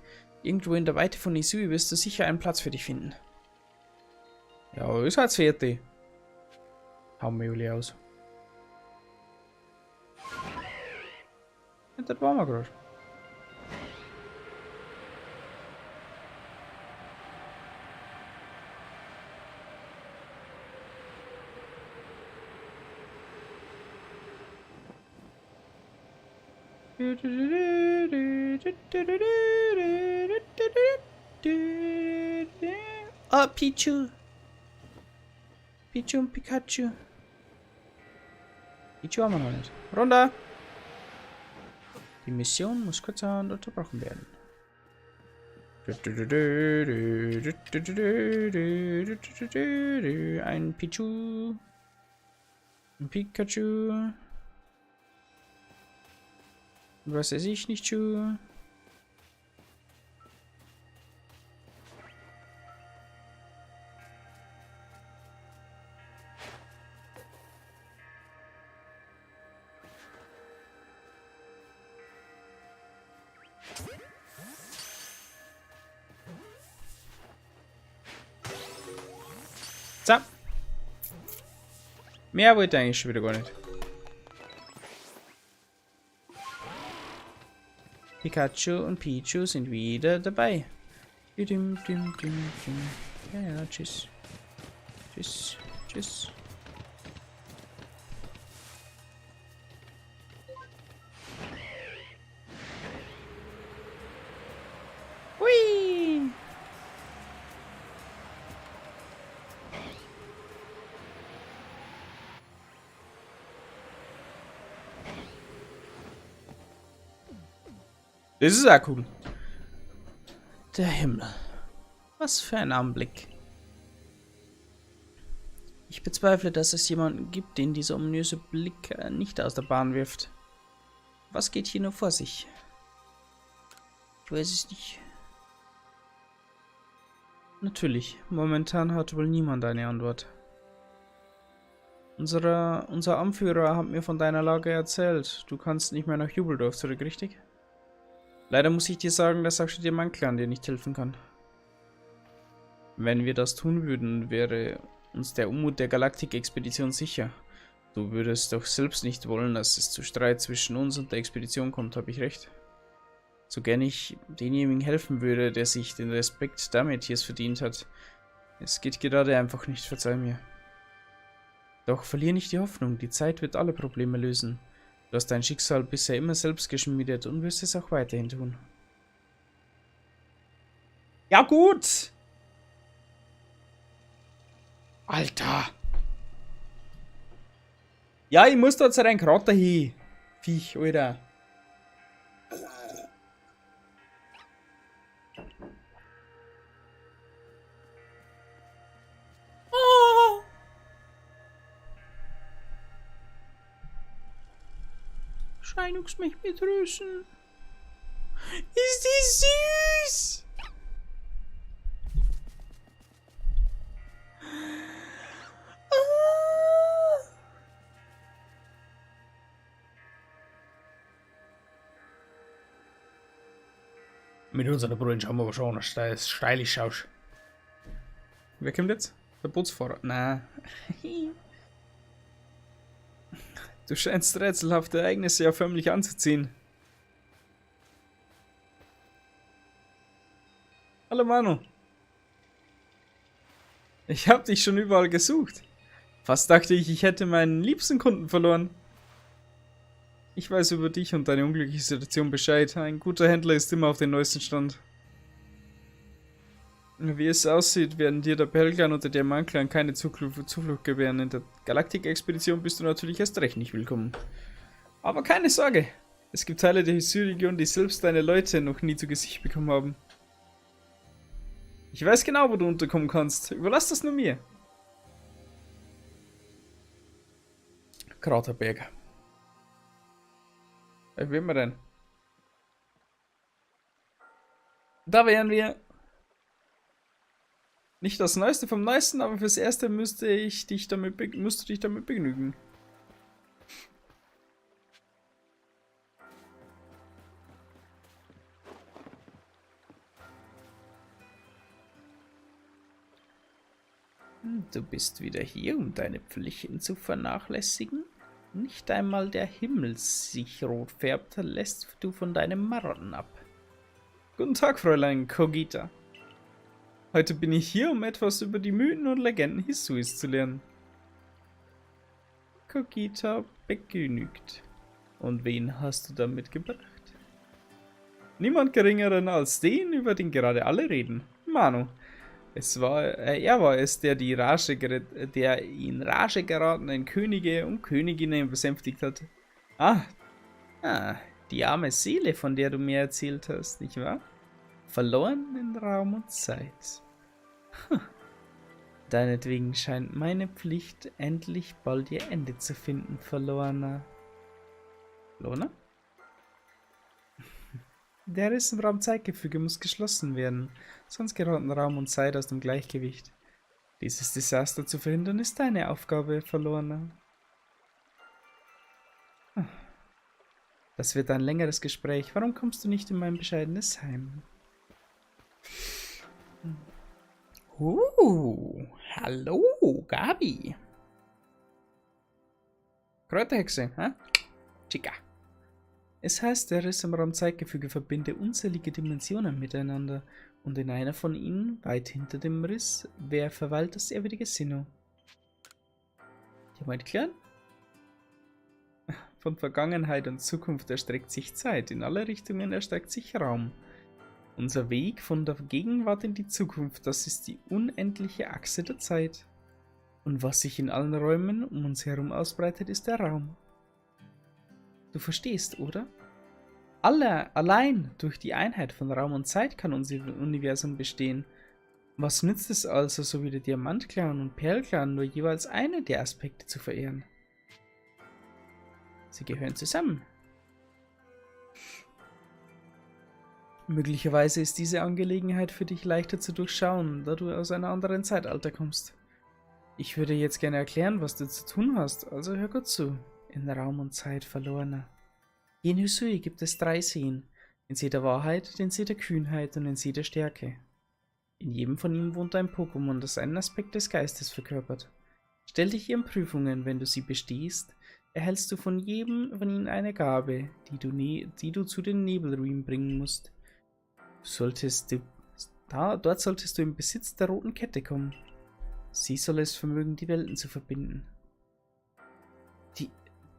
Irgendwo in der Weite von Hisui wirst du sicher einen Platz für dich finden. Ja, ist halt fertig. Hauen wir Juli aus. Und das waren wir gerade. Oh, Pichu. Pichu und Pikachu. Pichu haben wir noch nicht. Runter! Die Mission muss kurzerhand unterbrochen werden. Ein Pichu. Ein Pikachu. Was weiß ich nicht, Schuh. So. Mehr wollte ich eigentlich schon wieder gar nicht. Pikachu und Pichu sind wieder dabei. Ja, tschüss. Tschüss. Tschüss. Hui! Das ist auch cool. Der Himmel. Was für ein Anblick. Ich bezweifle, dass es jemanden gibt, den dieser ominöse Blick nicht aus der Bahn wirft. Was geht hier nur vor sich? Ich weiß es nicht. Natürlich, momentan hat wohl niemand eine Antwort. Unser Anführer hat mir von deiner Lage erzählt. Du kannst nicht mehr nach Jubeldorf zurück, richtig? Leider muss ich dir sagen, dass auch schon dir mein Clan dir nicht helfen kann. Wenn wir das tun würden, wäre uns der Unmut der Galaktik-Expedition sicher. Du würdest doch selbst nicht wollen, dass es zu Streit zwischen uns und der Expedition kommt, habe ich recht? So gern ich denjenigen helfen würde, der sich den Respekt Dametiers verdient hat. Es geht gerade einfach nicht, verzeih mir. Doch verlier nicht die Hoffnung, die Zeit wird alle Probleme lösen. Du hast dein Schicksal bisher immer selbst geschmiedet und wirst es auch weiterhin tun. Ja gut! Alter! Ja, ich muss da jetzt rein Krater hin. Viech, Alter. Oh. Scheinux mich begrüßen. Ist die süß? Mit unseren Brüdern haben wir aber schon stylisch aus. Wer kommt jetzt? Der Bootsfahrer? Na. Du scheinst rätselhafte Ereignisse ja förmlich anzuziehen. Hallo Manu. Ich hab dich schon überall gesucht. Fast dachte ich, ich hätte meinen liebsten Kunden verloren. Ich weiß über dich und deine unglückliche Situation Bescheid. Ein guter Händler ist immer auf dem neuesten Stand. Wie es aussieht, werden dir der Perlclan und der Diamantclan keine Zuflucht gewähren. In der Galaktik-Expedition bist du natürlich erst recht nicht willkommen. Aber keine Sorge. Es gibt Teile der Hyssü-Region, die selbst deine Leute noch nie zu Gesicht bekommen haben. Ich weiß genau, wo du unterkommen kannst. Überlass das nur mir. Kraterberg. Wer will wir denn? Da wären wir. Nicht das Neueste vom Neuesten, aber fürs Erste musst du dich damit begnügen. Du bist wieder hier, um deine Pflichten zu vernachlässigen? Nicht einmal der Himmel sich rot färbt, lässt du von deinem Marotten ab. Guten Tag, Fräulein Kogita. Heute bin ich hier, um etwas über die Mythen und Legenden Hissuis zu lernen. Kogita begnügt. Und wen hast du da mitgebracht? Niemand geringeren als den, über den gerade alle reden. Manu. Er war es, der in Rage geratenen Könige und Königinnen besänftigt hat. Die arme Seele, von der du mir erzählt hast, nicht wahr? Verloren in Raum und Zeit. Deinetwegen scheint meine Pflicht endlich bald ihr Ende zu finden, Verlorener. Lona? Der Riss im Raumzeitgefüge muss geschlossen werden, sonst geraten Raum und Zeit aus dem Gleichgewicht. Dieses Desaster zu verhindern ist deine Aufgabe, Verlorener. Das wird ein längeres Gespräch. Warum kommst du nicht in mein bescheidenes Heim? Hallo, Gabi. Kräuterhexe, hä? Chica. Es heißt, der Riss im Raumzeitgefüge verbinde unzählige Dimensionen miteinander und in einer von ihnen, weit hinter dem Riss, verweilt das ewige Sinnoh. Diamantclan? Von Vergangenheit und Zukunft erstreckt sich Zeit, in alle Richtungen erstreckt sich Raum. Unser Weg von der Gegenwart in die Zukunft, das ist die unendliche Achse der Zeit. Und was sich in allen Räumen um uns herum ausbreitet, ist der Raum. Du verstehst, oder? Allein durch die Einheit von Raum und Zeit kann unser Universum bestehen. Was nützt es also, so wie der Diamantclan und Perlclan, nur jeweils einen der Aspekte zu verehren? Sie gehören zusammen. Möglicherweise ist diese Angelegenheit für dich leichter zu durchschauen, da du aus einem anderen Zeitalter kommst. Ich würde jetzt gerne erklären, was du zu tun hast, also hör gut zu. In Raum und Zeit Verlorener. In Hisui gibt es 3 Seen. Den See der Wahrheit, den See der Kühnheit und den See der Stärke. In jedem von ihnen wohnt ein Pokémon, das einen Aspekt des Geistes verkörpert. Stell dich ihren Prüfungen, wenn du sie bestehst, erhältst du von jedem von ihnen eine Gabe, die du zu den Nebelruinen bringen musst. Dort solltest du im Besitz der roten Kette kommen. Sie soll es vermögen, die Welten zu verbinden.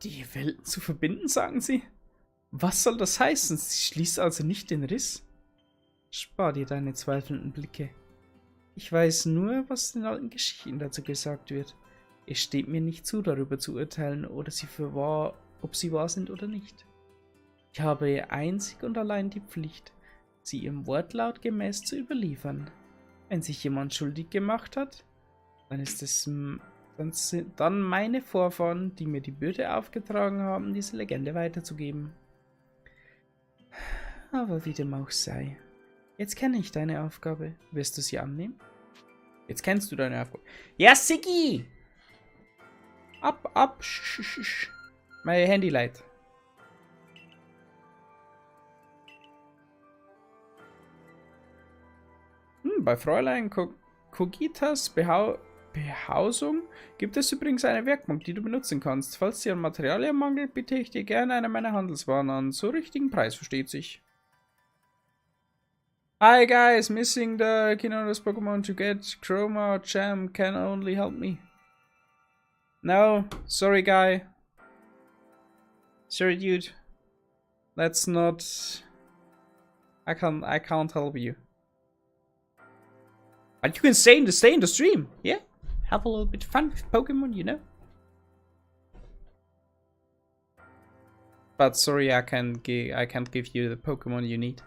Die Welten zu verbinden, sagen sie? Was soll das heißen? Sie schließt also nicht den Riss? Spar dir deine zweifelnden Blicke. Ich weiß nur, was in alten Geschichten dazu gesagt wird. Es steht mir nicht zu, darüber zu urteilen, ob sie wahr sind oder nicht. Ich habe einzig und allein die Pflicht, sie ihrem Wortlaut gemäß zu überliefern. Wenn sich jemand schuldig gemacht hat, dann sind meine Vorfahren, die mir die Bürde aufgetragen haben, diese Legende weiterzugeben. Aber wie dem auch sei. Jetzt kenne ich deine Aufgabe. Wirst du sie annehmen? Jetzt kennst du deine Aufgabe. Ja, Siggi! Ab, sch. Mein Handy leid. Bei Fräulein Kogitas Behausung gibt es übrigens eine Werkbank, die du benutzen kannst. Falls dir an Materialien mangelt, biete ich dir gerne eine meiner Handelswaren an. Zu richtigen Preis, versteht sich. Hi guys, missing the Kinodas Pokémon to get Chroma Jam can only help me. No, sorry guy. Sorry dude. That's not... I can't help you. But you can stay in the stream, yeah? Have a little bit of fun with Pokemon, you know? But sorry, I can't give you the Pokemon you need.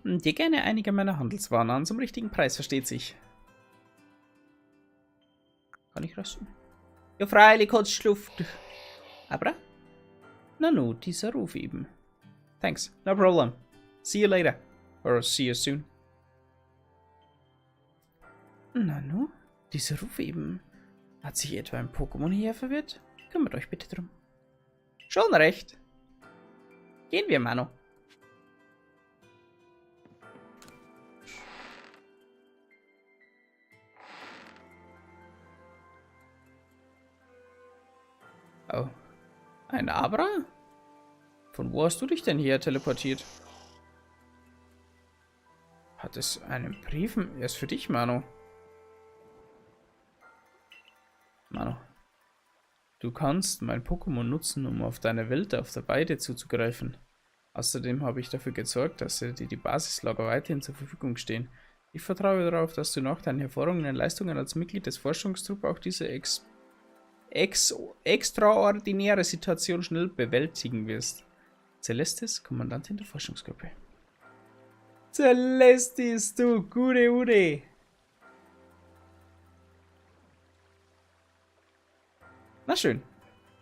Dir gerne einige meiner Handelswaren an, zum richtigen Preis, versteht sich. Kann ich rasten? Ja, freilich, kurz Schluft. Aber? Na nu, dieser Ruf eben. Thanks, no problem. See you later. Or see you soon. Na nu, dieser Ruf eben. Hat sich etwa ein Pokémon hier verwirrt? Kümmert euch bitte drum. Schon recht. Gehen wir, Mano. Oh. Ein Abra? Von wo hast du dich denn hier teleportiert? Hat es einen Brief? Er ist für dich, Mano. Mano. Du kannst mein Pokémon nutzen, um auf deine Welt auf der Weide zuzugreifen. Außerdem habe ich dafür gesorgt, dass dir die Basislager weiterhin zur Verfügung stehen. Ich vertraue darauf, dass du nach deinen hervorragenden Leistungen als Mitglied des Forschungstrupps auch diese extraordinäre Situation schnell bewältigen wirst. Celestis, Kommandantin der Forschungsgruppe. Celestis, du gute Ude! Na schön.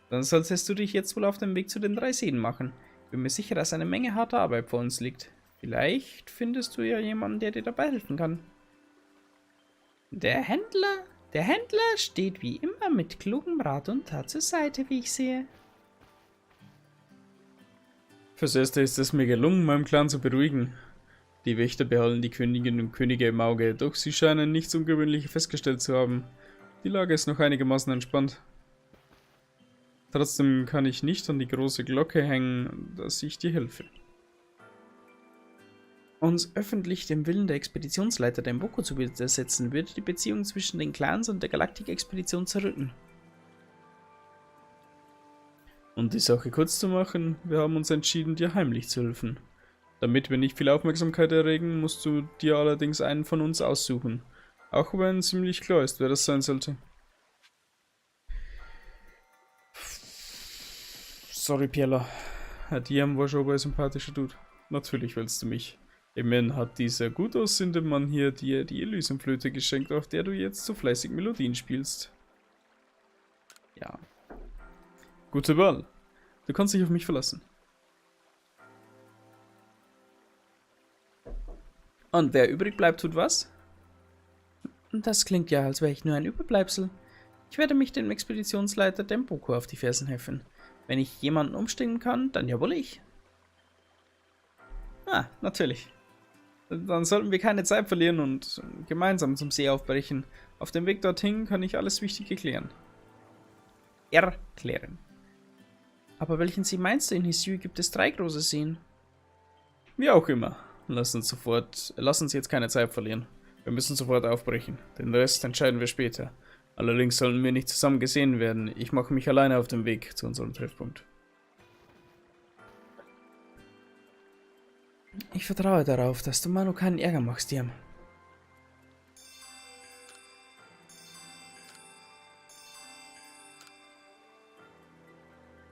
Dann solltest du dich jetzt wohl auf den Weg zu den 3 Seen machen. Bin mir sicher, dass eine Menge harter Arbeit vor uns liegt. Vielleicht findest du ja jemanden, der dir dabei helfen kann. Der Händler steht wie immer mit klugem Rat und Tat zur Seite, wie ich sehe. Fürs Erste ist es mir gelungen, meinem Clan zu beruhigen. Die Wächter behalten die Königinnen und Könige im Auge, doch sie scheinen nichts Ungewöhnliches festgestellt zu haben. Die Lage ist noch einigermaßen entspannt. Trotzdem kann ich nicht an die große Glocke hängen, dass ich dir helfe. Uns öffentlich dem Willen der Expeditionsleiter der Mboko zu widersetzen, würde die Beziehung zwischen den Clans und der Galaktik-Expedition zerrütten. Um die Sache kurz zu machen, wir haben uns entschieden, dir heimlich zu helfen. Damit wir nicht viel Aufmerksamkeit erregen, musst du dir allerdings einen von uns aussuchen. Auch wenn ziemlich klar ist, wer das sein sollte. Sorry, Piella. Diam war schon aber ein sympathischer Dude. Natürlich willst du mich. Immerhin hat dieser gut aussehende Mann hier dir die Elysiumflöte geschenkt, auf der du jetzt so fleißig Melodien spielst. Ja. Gute Wahl. Du kannst dich auf mich verlassen. Und wer übrig bleibt, tut was? Das klingt ja, als wäre ich nur ein Überbleibsel. Ich werde mich dem Expeditionsleiter Demboko auf die Fersen helfen. Wenn ich jemanden umstimmen kann, dann ja wohl ich. Ah, natürlich. Dann sollten wir keine Zeit verlieren und gemeinsam zum See aufbrechen. Auf dem Weg dorthin kann ich alles Wichtige klären. Erklären. Aber welchen See meinst du? In Hisui gibt es 3 große Seen. Wie auch immer. Lass uns jetzt keine Zeit verlieren. Wir müssen sofort aufbrechen. Den Rest entscheiden wir später. Allerdings sollen wir nicht zusammen gesehen werden. Ich mache mich alleine auf den Weg zu unserem Treffpunkt. Ich vertraue darauf, dass du Manu keinen Ärger machst, Diam.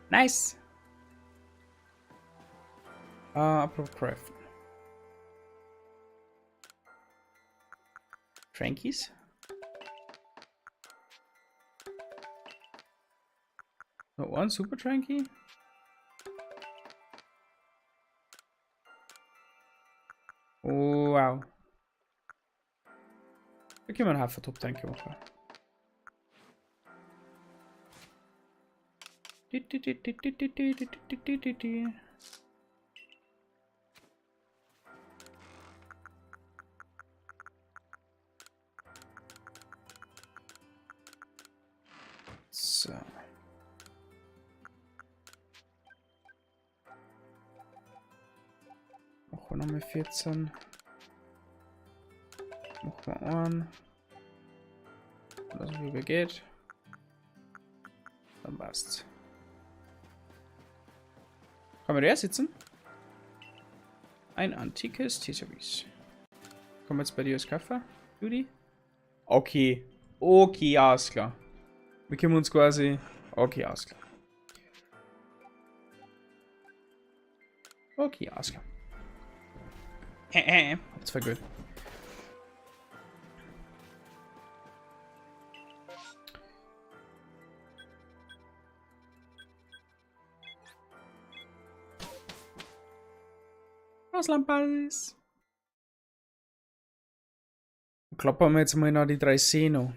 Nice! Apropos Craften. Trankies? Noch ein Super Tranky? Oh, wow. Da können wir einen Hafertop-Tranky machen. So. Machen wir nochmal 14. Machen wir einen. Also wie geht. Dann passt's. Kann man da sitzen? Ein antikes Teeservice. Kommen wir jetzt bei dir als Kaffee, Judy? Okay. Okay, alles klar. Wir können uns quasi... Okay, alles klar. Okay, alles klar. Hab's vergönnt. Auslandball. Kloppen wir jetzt mal noch die 3 Seen noch.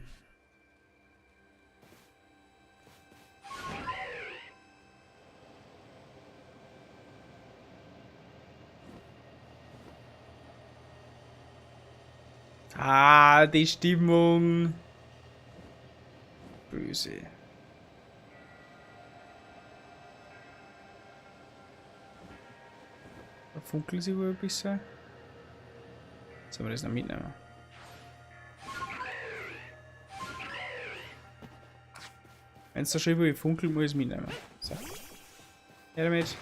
Ah, die Stimmung. Böse. Da funkelt sie wohl ein bisschen. Sollen wir das noch mitnehmen? Wenn es da schon wie funkelt, muss ich es mitnehmen. So. Ja, damit.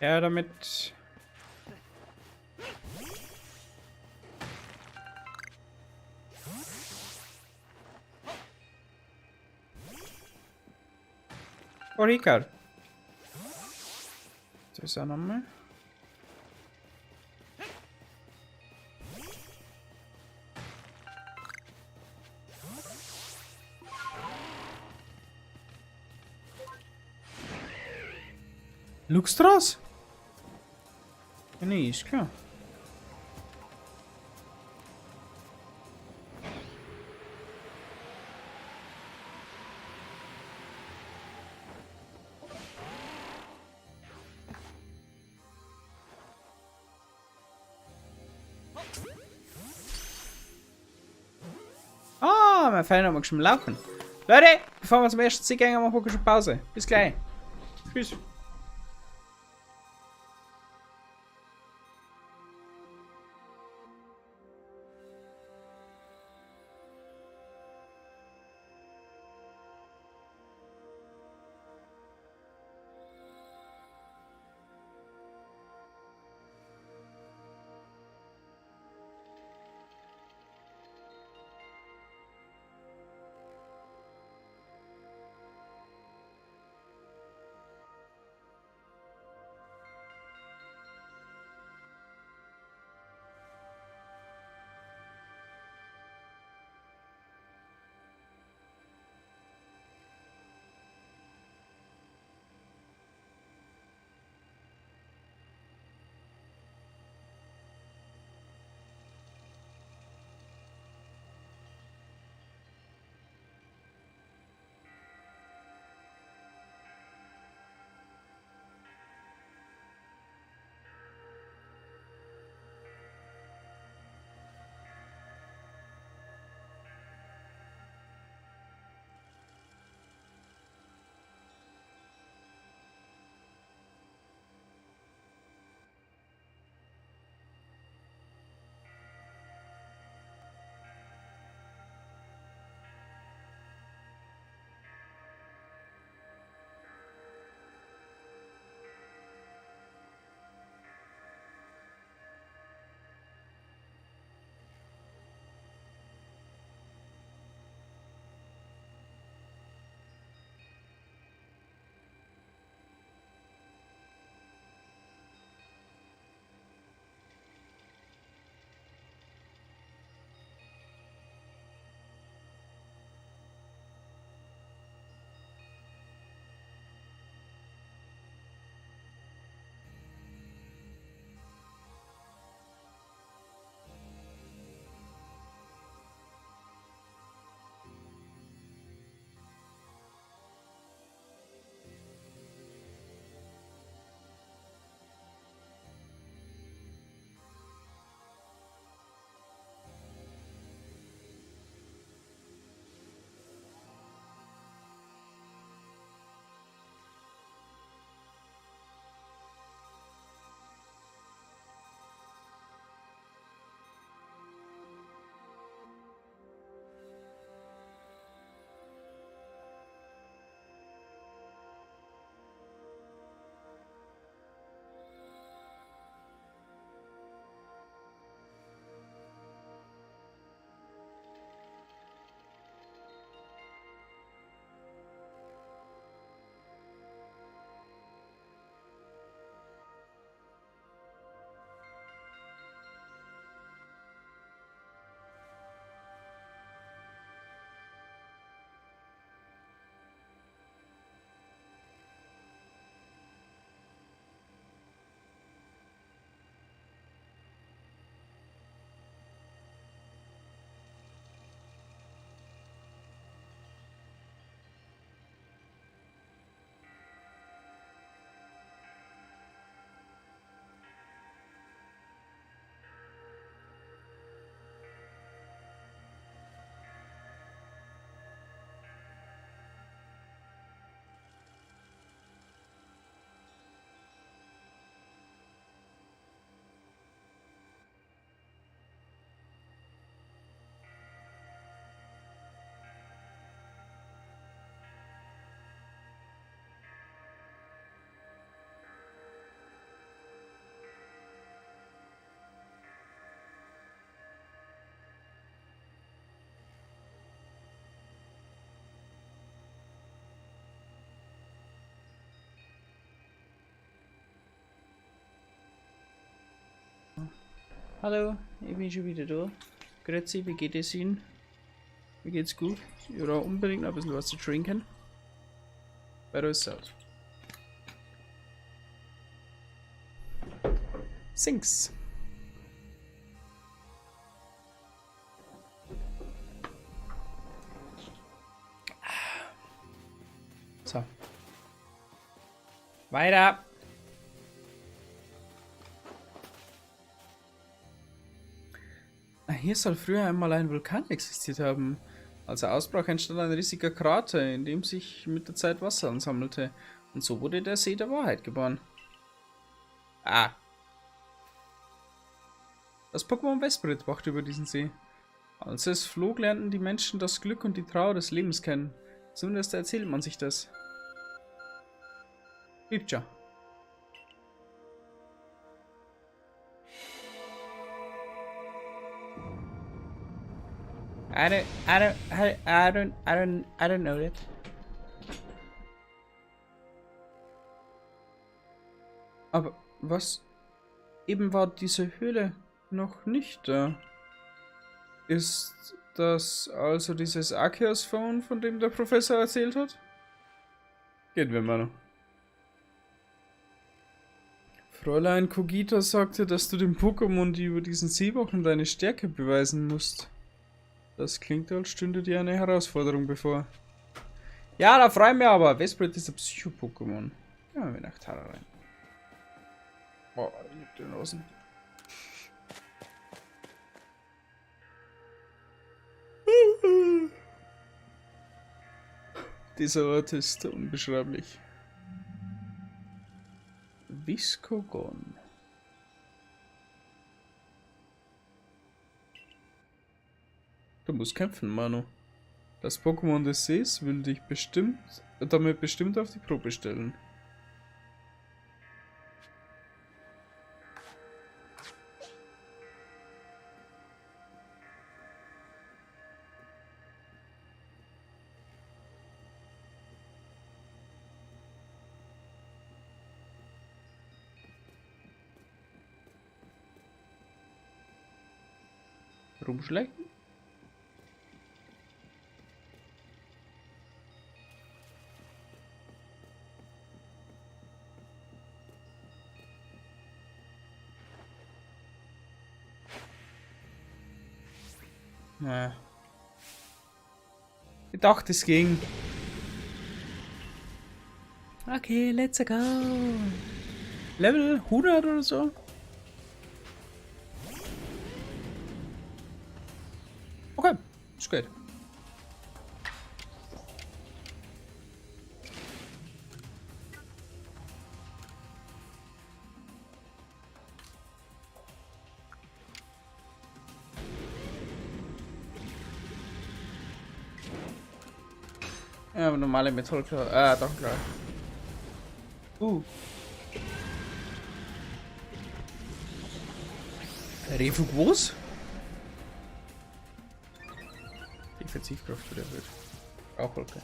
Ja, damit. Oh, Ricard. Das ist auch nochmal. Luxtras? Ja, nee, ist klar. Ah, mein Feind hat schon laufen. Leute, bevor wir zum ersten Sieg gehen, machen wir schon Pause. Bis gleich. Tschüss. Hallo, ich bin schon wieder da. Grüezi, wie geht es Ihnen? Mir geht's gut. Ich brauche unbedingt noch ein bisschen was zu trinken. Better is out. Sinks. So. Weiter. Hier soll früher einmal ein Vulkan existiert haben. Als er ausbrach, entstand ein riesiger Krater, in dem sich mit der Zeit Wasser ansammelte. Und so wurde der See der Wahrheit geboren. Ah. Das Pokémon Vesprit wachte über diesen See. Als es flog, lernten die Menschen das Glück und die Trauer des Lebens kennen. Zumindest erzählt man sich das. Pipcha. I don't know that. Aber was? Eben war diese Höhle noch nicht da. Ist das also dieses Arceus-Phone, von dem der Professor erzählt hat? Gehen wir mal. Fräulein Kogita sagte, dass du dem Pokémon, die über diesen See wachen, deine Stärke beweisen musst. Das klingt, als stünde dir eine Herausforderung bevor. Ja, da freue ich mich aber. Vesprit ist ein Psycho-Pokémon. Ja, wir nach Tara rein. Boah, ich hab den Rosen. Dieser Ort ist unbeschreiblich. Viscogon. Du musst kämpfen, Manu. Das Pokémon des Sees will dich damit bestimmt auf die Probe stellen. Rumschlecken? Ja. Ich dachte, es ging. Okay, let's go. Level 100 oder so? Okay, ist gut. Ja, aber normale Metallklar. Doch klar. Refug was? Defensivkraft wieder wird. Auch okay.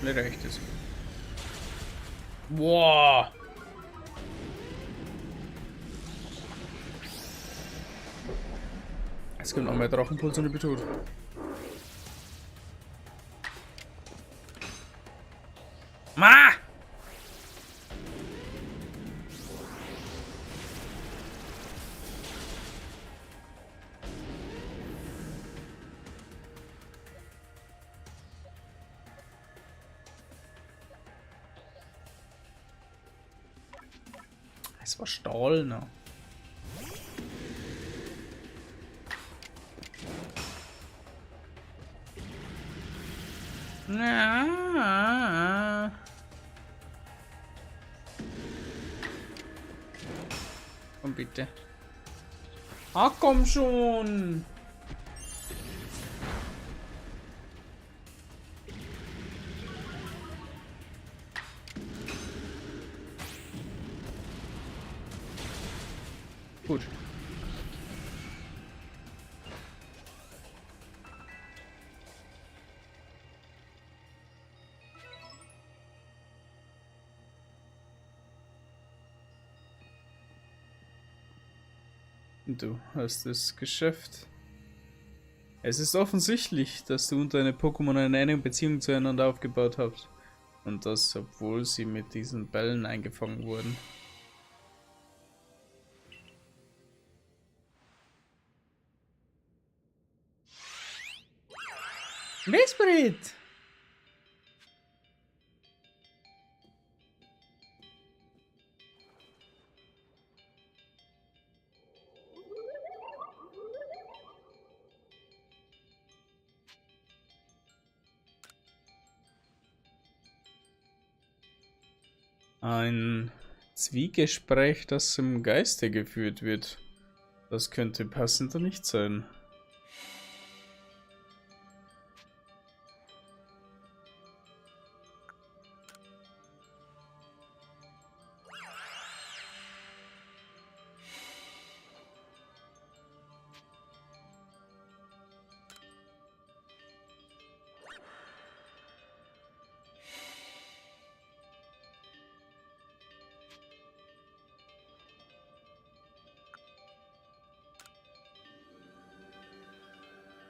Nicht echtes. Boah! Es gibt noch mehr Drachenpuls und ich bin tot. Ma! Es war Stahl, ne? Ja. Komm bitte. Ah, komm schon. Gut. Du hast es geschafft. Es ist offensichtlich, dass du und deine Pokémon eine enge Beziehung zueinander aufgebaut habt. Und das, obwohl sie mit diesen Bällen eingefangen wurden. Whisperit! Ein Zwiegespräch, das im Geiste geführt wird. Das könnte passender nicht sein.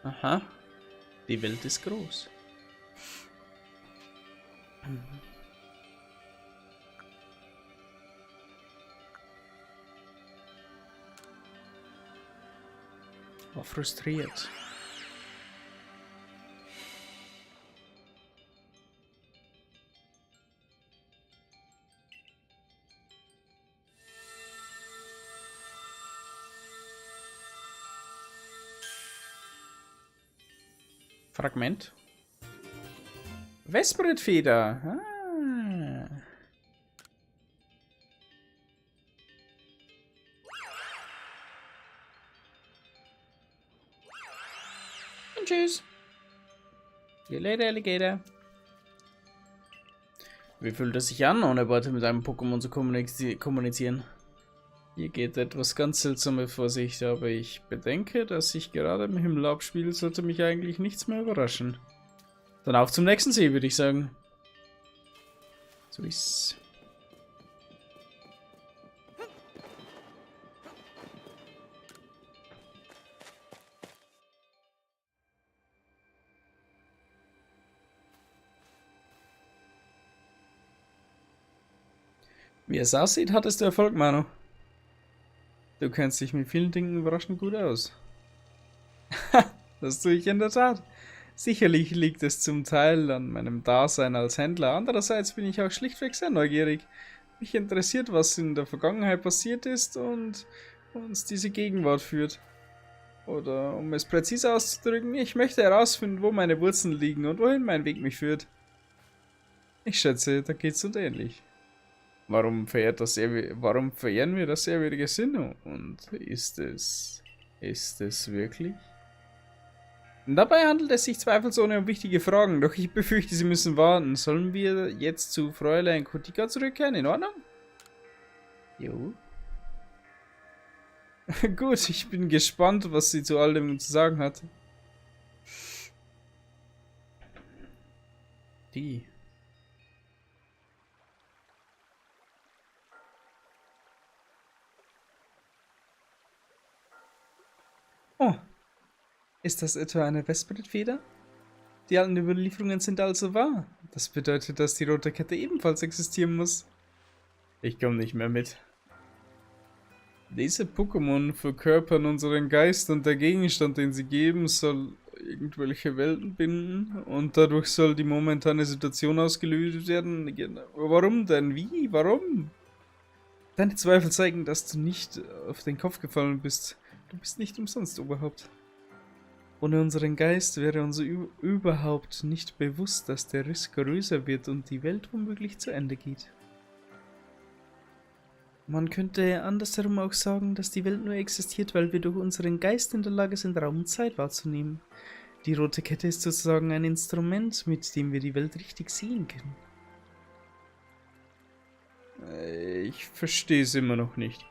Aha, die Welt ist groß. War frustriert. Fragment. Vesperitfeder. Ah. Und tschüss. See you later, Alligator. Wie fühlt es sich an, ohne Worte mit einem Pokémon zu kommunizieren? Hier geht etwas ganz Seltsames vor sich, aber ich bedenke, dass sich gerade im Himmel abspielt, sollte mich eigentlich nichts mehr überraschen. Dann auf zum nächsten See, würde ich sagen. So ist's. Wie es aussieht, hattest du Erfolg, Manu. Du kennst dich mit vielen Dingen überraschend gut aus. Das tue ich in der Tat. Sicherlich liegt es zum Teil an meinem Dasein als Händler. Andererseits bin ich auch schlichtweg sehr neugierig. Mich interessiert, was in der Vergangenheit passiert ist und uns diese Gegenwart führt. Oder um es präzise auszudrücken, ich möchte herausfinden, wo meine Wurzeln liegen und wohin mein Weg mich führt. Ich schätze, da geht's uns ähnlich. Warum verehren wir das ehrwürdige Sinnoh? Und ist es wirklich? Dabei handelt es sich zweifelsohne um wichtige Fragen, doch ich befürchte, sie müssen warten. Sollen wir jetzt zu Fräulein Kotika zurückkehren? In Ordnung? Jo. Gut, ich bin gespannt, was sie zu all dem zu sagen hat. Die. Oh, ist das etwa eine Vesperit-Feder? Die alten Überlieferungen sind also wahr. Das bedeutet, dass die rote Kette ebenfalls existieren muss. Ich komme nicht mehr mit. Diese Pokémon verkörpern unseren Geist und der Gegenstand, den sie geben, soll irgendwelche Welten binden und dadurch soll die momentane Situation ausgelöst werden. Warum denn? Wie? Warum? Deine Zweifel zeigen, dass du nicht auf den Kopf gefallen bist. Du bist nicht umsonst Oberhaupt. Ohne unseren Geist wäre uns überhaupt nicht bewusst, dass der Riss größer wird und die Welt womöglich zu Ende geht. Man könnte andersherum auch sagen, dass die Welt nur existiert, weil wir durch unseren Geist in der Lage sind, Raum und Zeit wahrzunehmen. Die rote Kette ist sozusagen ein Instrument, mit dem wir die Welt richtig sehen können. Ich verstehe es immer noch nicht.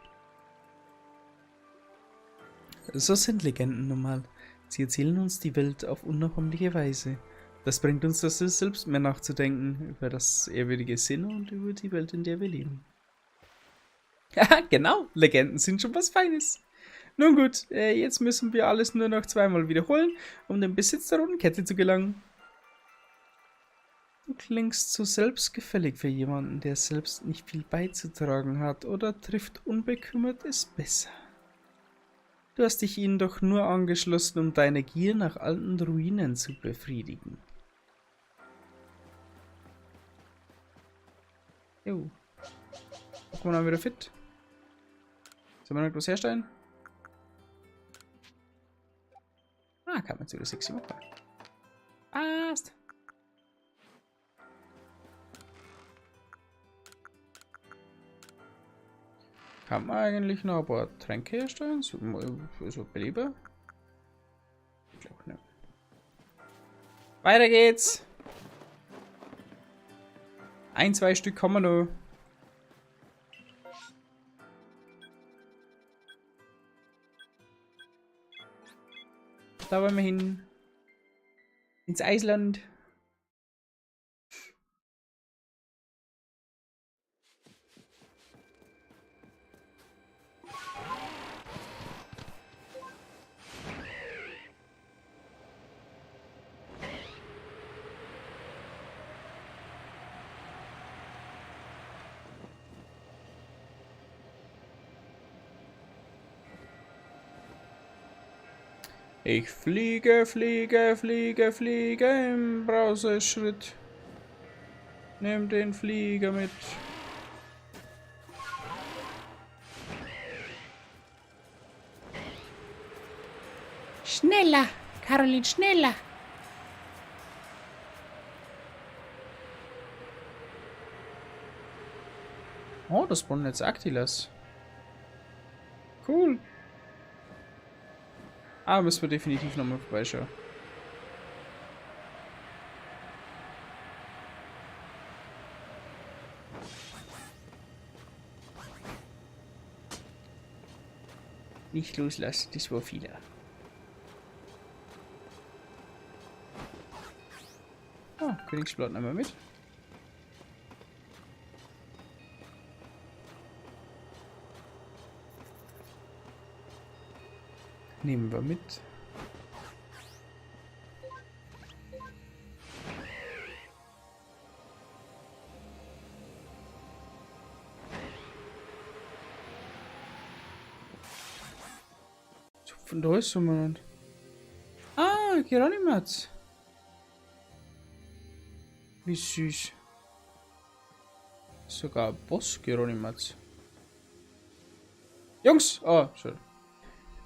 So sind Legenden nun mal. Sie erzählen uns die Welt auf unnachahmliche Weise. Das bringt uns dazu, selbst mehr nachzudenken über das ehrwürdige Sinn und über die Welt, in der wir leben. Ja, genau. Legenden sind schon was Feines. Nun gut, jetzt müssen wir alles nur noch zweimal wiederholen, um den Besitz der roten Kette zu gelangen. Du klingst so selbstgefällig für jemanden, der selbst nicht viel beizutragen hat, oder trifft unbekümmert es besser. Du hast dich ihnen doch nur angeschlossen, um deine Gier nach alten Ruinen zu befriedigen. Jo. Gucken wir mal wieder fit. Sollen wir noch etwas herstellen? Ah, kann man zu der 6 machen. Passt. Kann man eigentlich noch ein paar Tränke herstellen? So Beleber? Ich glaube nicht. Weiter geht's! 1, 2 Stück kommen noch. Da wollen wir hin. Ins Eisland. Ich fliege, fliege, fliege, fliege im Brauseschritt. Nimm den Flieger mit. Schneller, Caroline, schneller. Oh, das Brunnen jetzt Actilas. Cool. Ah, müssen wir definitiv nochmal vorbeischauen. Nicht loslassen, das war Fehler. Ah, Königsblatt nehmen wir mit. Nehmen wir mit. Von da ist jemand. Ah, Geronimatz. Wie süß. Sogar Boss Geronimatz. Jungs! Oh, schön.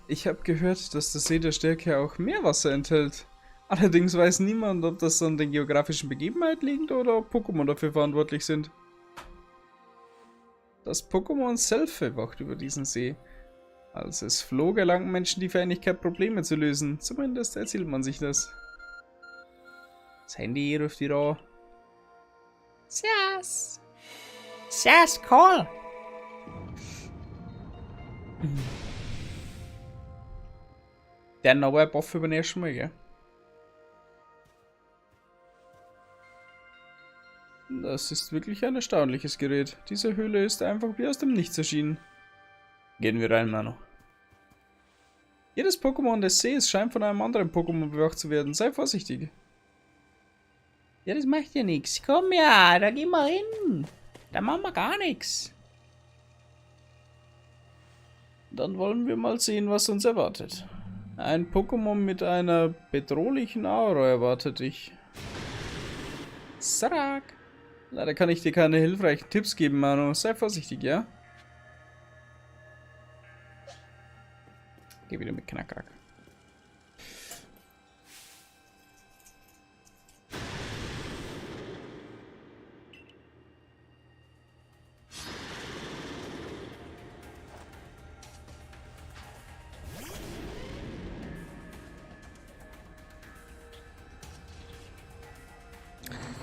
Ich habe gehört, dass der See der Stärke auch Meerwasser enthält. Allerdings weiß niemand, ob das an den geografischen Begebenheiten liegt oder ob Pokémon dafür verantwortlich sind. Das Pokémon Selfie wacht über diesen See. Als es flog, erlangten Menschen die Fähigkeit, Probleme zu lösen. Zumindest erzählt man sich das. Das Handy ruft wieder an. Servus. Servus, Call. Der neue Buff über den ersten Mal, gell? Das ist wirklich ein erstaunliches Gerät. Diese Höhle ist einfach wie aus dem Nichts erschienen. Gehen wir rein, Mano. Jedes Pokémon des Sees scheint von einem anderen Pokémon bewacht zu werden. Sei vorsichtig. Ja, das macht ja nichts. Komm ja, da gehen wir hin. Da machen wir gar nichts. Dann wollen wir mal sehen, was uns erwartet. Ein Pokémon mit einer bedrohlichen Aura erwartet dich. Sarak. Leider kann ich dir keine hilfreichen Tipps geben, Mano. Sei vorsichtig, ja? Geh wieder mit Knackrack.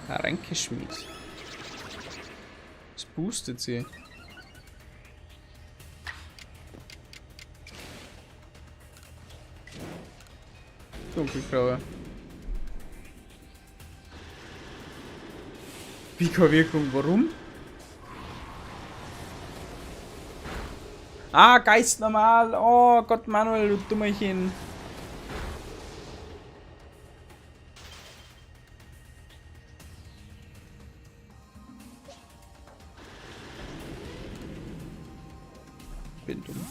Ränkeschmied. Das boostet sie. Dunkelgraue. Pika-Wirkung, warum? Ah, Geist normal. Oh Gott, Manuel, du Dummerchen. Bin dumm.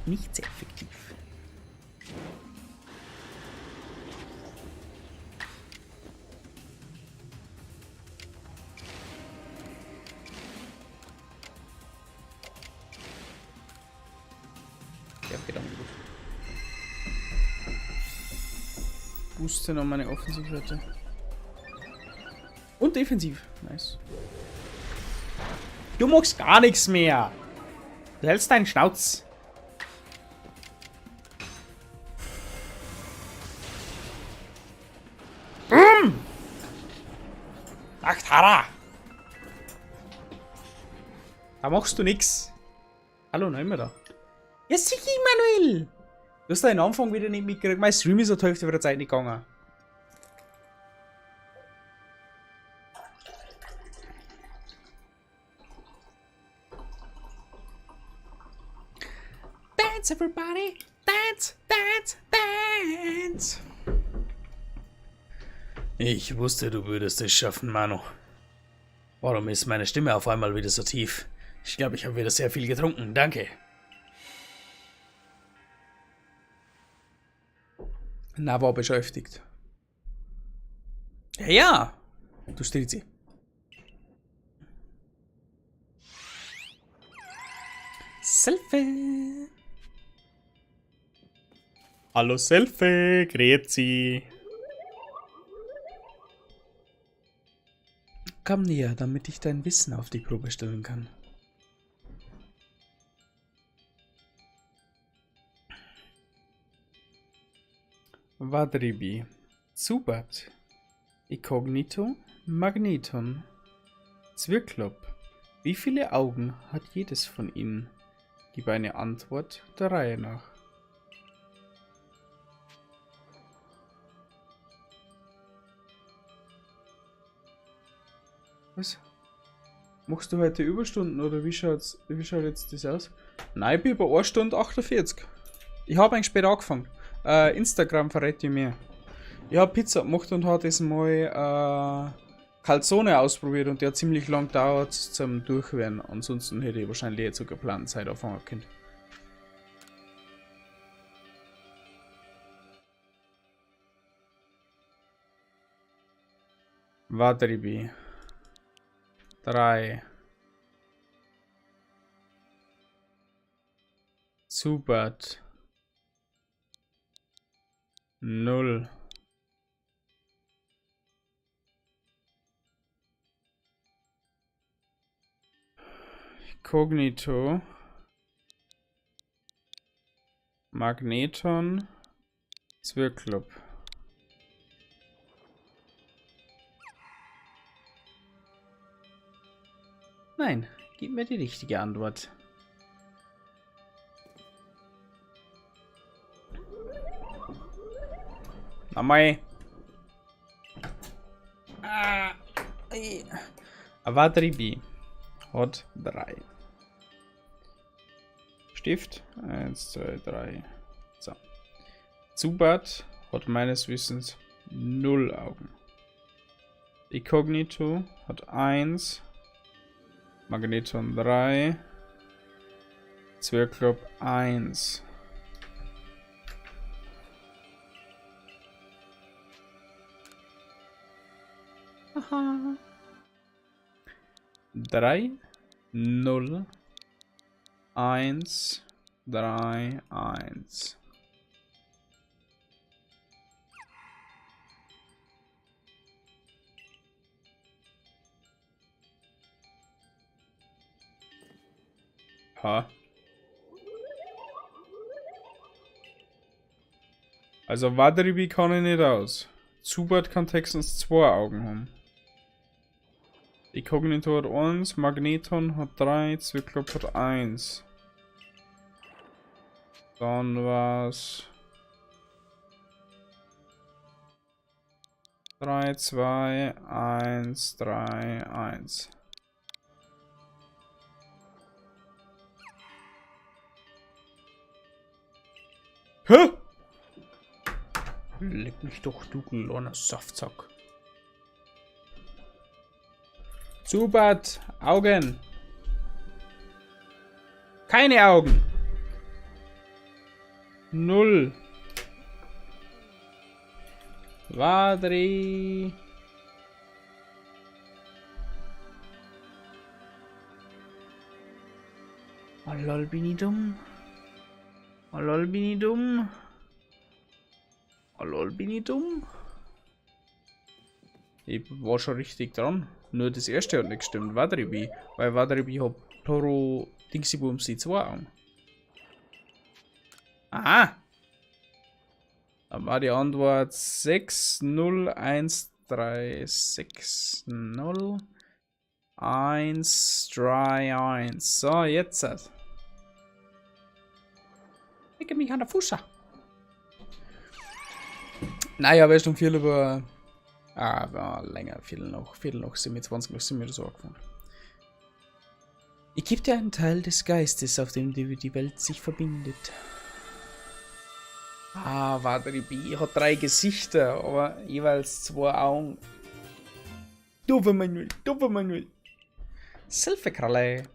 Nicht sehr effektiv. Ja, geht auch gut. Booste noch meine Offensivwerte. Und defensiv. Nice. Du machst gar nichts mehr. Du hältst deinen Schnauz. Ach, Tara! Da machst du nix. Hallo, nein mehr da. Ja, sicher, Manuel! Du hast deinen Anfang wieder nicht mitgekriegt. Mein Stream ist ja die Hälfte der Zeit nicht gegangen. Dance, everybody! Dance, dance, dance! Ich wusste, du würdest es schaffen, Manu. Warum ist meine Stimme auf einmal wieder so tief? Ich glaube, ich habe wieder sehr viel getrunken. Danke. Na, war beschäftigt. Ja, ja! Du Strizi. Selfie! Hallo Selfie, grüezi! Komm näher, damit ich dein Wissen auf die Probe stellen kann. Vadribi, Zubat, Inkognito, Magneton, Zwirklop. Wie viele Augen hat jedes von ihnen? Gib eine Antwort der Reihe nach. Was? Machst du heute Überstunden oder wie schaut jetzt das aus? Nein, ich bin bei 1 Stunde 48. Ich habe eigentlich spät angefangen. Instagram verrät dir mehr. Ich habe Pizza gemacht und habe das mal Calzone ausprobiert und der hat ziemlich lang gedauert zum Durchwerden. Ansonsten hätte ich wahrscheinlich jetzt sogar geplant Zeit anfangen können. Vadribi. 3. Zubat. 0. Inkognito. Magneton. Zwirklop. Nein, gib mir die richtige Antwort. Nochmal. Avadribi hat 3. Stift. 1, 2, 3. So. Zubat hat meines Wissens 0 Augen. Inkognito hat 1. Magneton 3. Zwirklop 1. Aha. 3, 0, 1, 3, 1. Ha. Also Vadribi kann ich nicht aus. Zubat kann höchstens 2 Augen haben. Die Kognito hat 1, Magneton hat 3, Zyklop hat 1. Dann war's 3, 2, 1, 3, 1. Hä? Leck mich doch, du kleiner Saftsack. Zubat, Augen. Keine Augen. 0. Wadri. Oh lol, bin ich dumm. Oh lol, bin ich dumm. Oh lol, bin ich dumm. Ich war schon richtig dran. Nur das erste hat nicht gestimmt. Wadribi. Weil Wadribi hat Toro Dingsybums die 2 Augen. Aha! Dann war die Antwort 6, 0, 1, 3, 6, 0, 1, 3, 1. So, jetzt. Lecke mich an der Fusche. Naja, wäre schon viel über. Ah, war länger. Viertel noch 27 noch sind wir so angefangen. Ich gebe dir einen Teil des Geistes, auf dem die Welt sich verbindet. Ah, Wadribi hat 3 Gesichter, aber jeweils 2 Augen. Doofe Manuel. Silphekralle.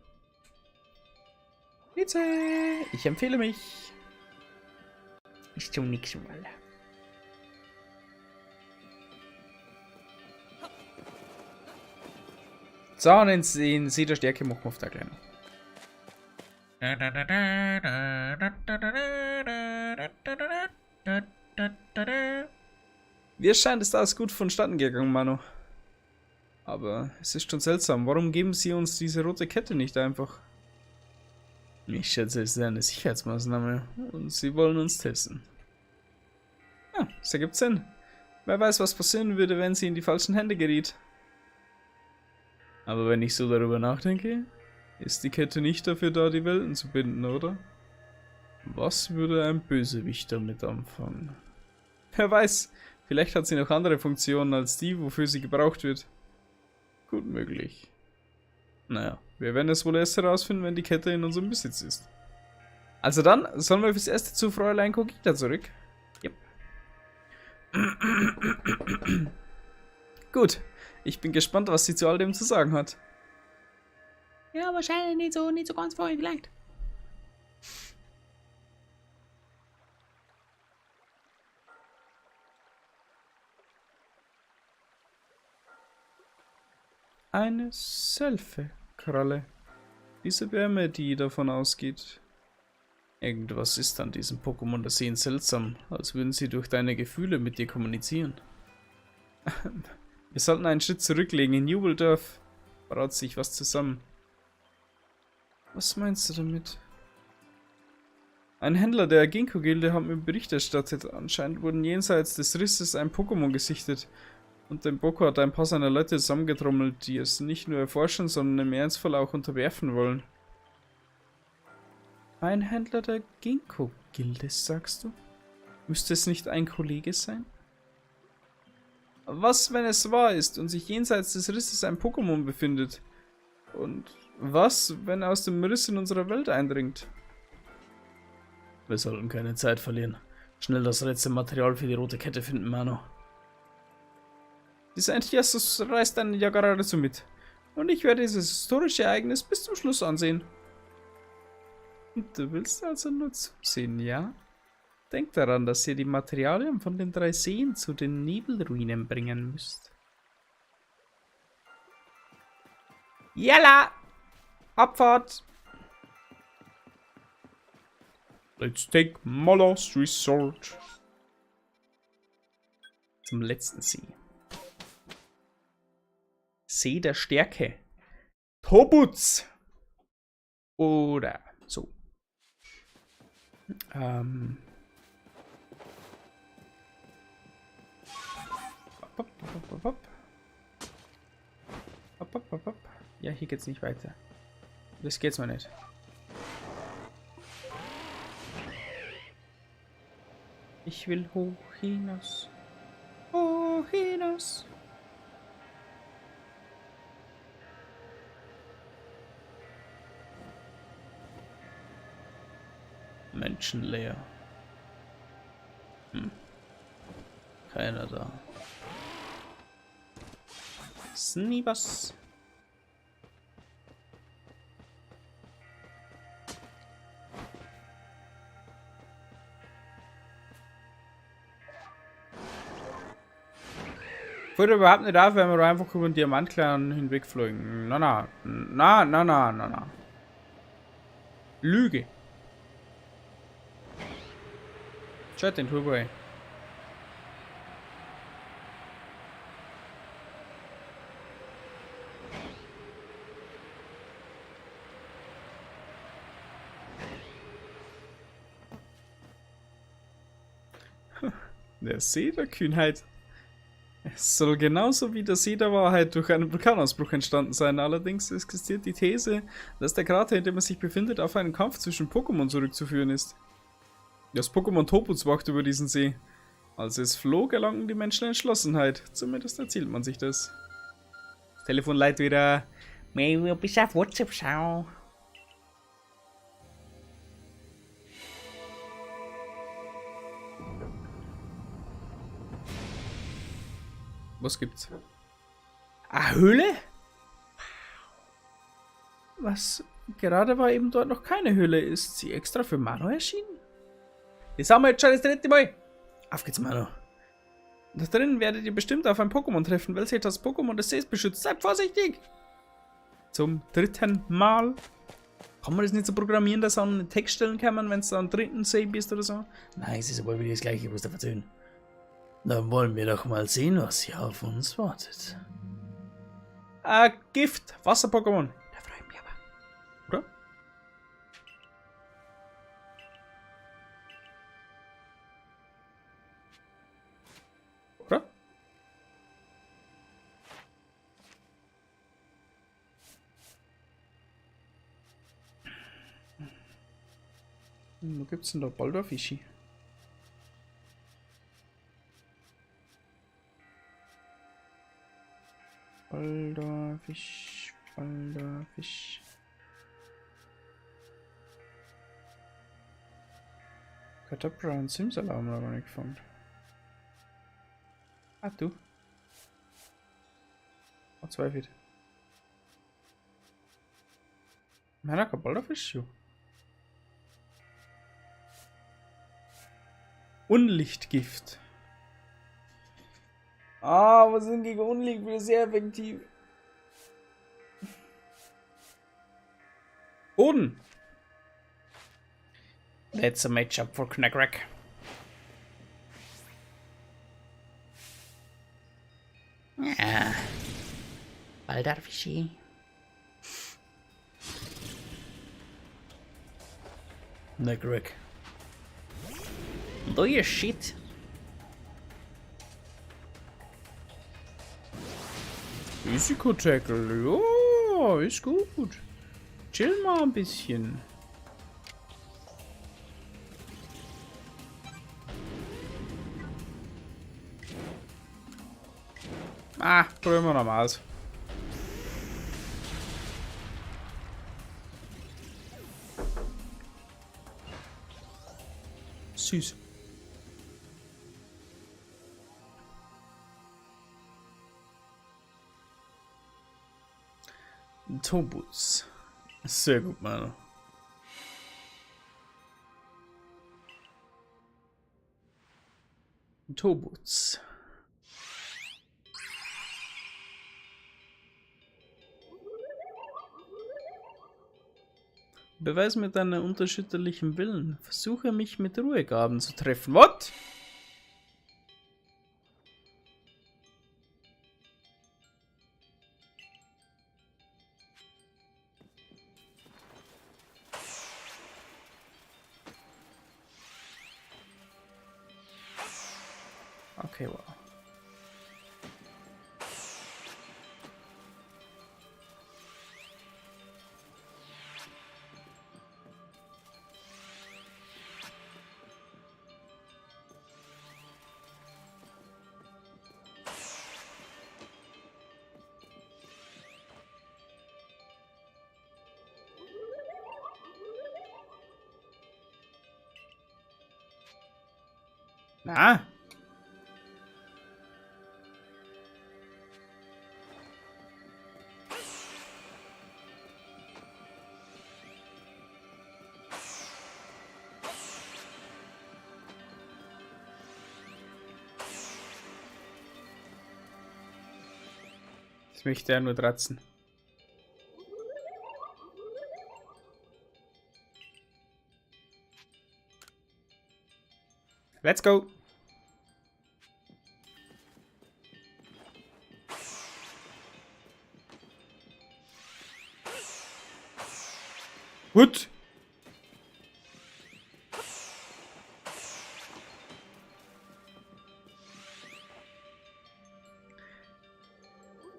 Bitte, ich empfehle mich. Ich tu nix mal. So, und in See der Stärke machen wir auf der Kleinen. Wie es scheint, ist alles gut vonstatten gegangen, Manu. Aber es ist schon seltsam. Warum geben sie uns diese rote Kette nicht einfach? Ich schätze, es ist eine Sicherheitsmaßnahme und sie wollen uns testen. Ja, das ergibt Sinn. Wer weiß, was passieren würde, wenn sie in die falschen Hände geriet. Aber wenn ich so darüber nachdenke, ist die Kette nicht dafür da, die Welten zu binden, oder? Was würde ein Bösewicht damit anfangen? Wer weiß, vielleicht hat sie noch andere Funktionen als die, wofür sie gebraucht wird. Gut möglich. Naja, wir werden es wohl erst herausfinden, wenn die Kette in unserem Besitz ist. Also dann, sollen wir fürs erste zu Fräulein Kogita zurück? Yep. Gut, ich bin gespannt, was sie zu all dem zu sagen hat. Ja, wahrscheinlich nicht so ganz vorher vielleicht. Eine Selfie-Kralle. Diese Wärme, die davon ausgeht. Irgendwas ist an diesem Pokémon, das sehen seltsam, als würden sie durch deine Gefühle mit dir kommunizieren. Wir sollten einen Schritt zurücklegen. In Jubeldorf braut sich was zusammen. Was meinst du damit? Ein Händler der Ginkgo-Gilde hat mir Bericht erstattet. Anscheinend wurden jenseits des Risses ein Pokémon gesichtet. Und der Boko hat ein paar seiner Leute zusammengetrommelt, die es nicht nur erforschen, sondern im Ernstfall auch unterwerfen wollen. Ein Händler der Ginkgo-Gilde, sagst du? Müsste es nicht ein Kollege sein? Was, wenn es wahr ist und sich jenseits des Risses ein Pokémon befindet? Und was, wenn er aus dem Riss in unserer Welt eindringt? Wir sollten keine Zeit verlieren. Schnell das letzte Material für die rote Kette finden, Mano. Dieser Enthusiasmus reißt einen ja geradezu mit. Und ich werde dieses historische Ereignis bis zum Schluss ansehen. Und du willst also nur zusehen, ja? Denk daran, dass ihr die Materialien von den 3 Seen zu den Nebelruinen bringen müsst. Jalla! Abfahrt! Let's take my last resort. Zum letzten See. See der Stärke. Tobutz! Oder so. Hopp, hopp, hopp, hopp. Ja, hier geht's nicht weiter. Das geht's mal nicht. Ich will hoch hinaus. Hoch hinaus. Menschenleer. Keiner da. Sneebus. Würde überhaupt nicht auf, wenn wir einfach über den Diamantklan hinwegfliegen. Na. Lüge. Schaut den Turbo ein. Der See der Kühnheit. Es soll genauso wie der See der Wahrheit durch einen Vulkanausbruch entstanden sein. Allerdings existiert die These, dass der Krater, in dem er sich befindet, auf einen Kampf zwischen Pokémon zurückzuführen ist. Das Pokémon Toputs wacht über diesen See. Als es flog, erlangten die Menschen Entschlossenheit. Zumindest erzählt man sich das. Das Telefon leitet wieder. Maybe bis auf WhatsApp schau. Was gibt's? Eine Höhle? Was? Gerade war eben dort noch keine Höhle. Ist sie extra für Mano erschienen? Das haben wir jetzt schon das 3. Mal. Auf geht's, Mano. Da drinnen werdet ihr bestimmt auf ein Pokémon treffen, welches das Pokémon des Sees beschützt. Seid vorsichtig! Zum 3. Mal. Kann man das nicht so programmieren, dass an einen Text stellen kann, wenn es am 3. See bist oder so? Nein, es ist aber wieder das gleiche, was da erzählen. Dann wollen wir doch mal sehen, was hier auf uns wartet. Gift. Wasser-Pokémon. Da freue ich mich aber. Oder? Oder? Wo gibt's denn da Baldorfischi? Baldorfisch, Baldorfisch. Kadabra und Simsalam haben wir nicht gefunden. Ah, du. Oh, 2 Feet. Meiner kein Baldorfisch, jo. Unlichtgift. Was sind gegen Unlicht wieder sehr effektiv. Boden. That's a matchup for Knackrack. Ja. Baldorfischi. Knackrack. Do your shit. Risiko-Tackle, ja, ist gut. Chill mal ein bisschen. Probieren wir nochmal aus. Süß. Tobuts. Sehr gut, Mann. Tobuts. Beweis mir deinen unterschiedlichen Willen. Versuche mich mit Ruhegaben zu treffen. What? Okay, wow. Na. Das möchte er nur dratzen. Let's go! Gut!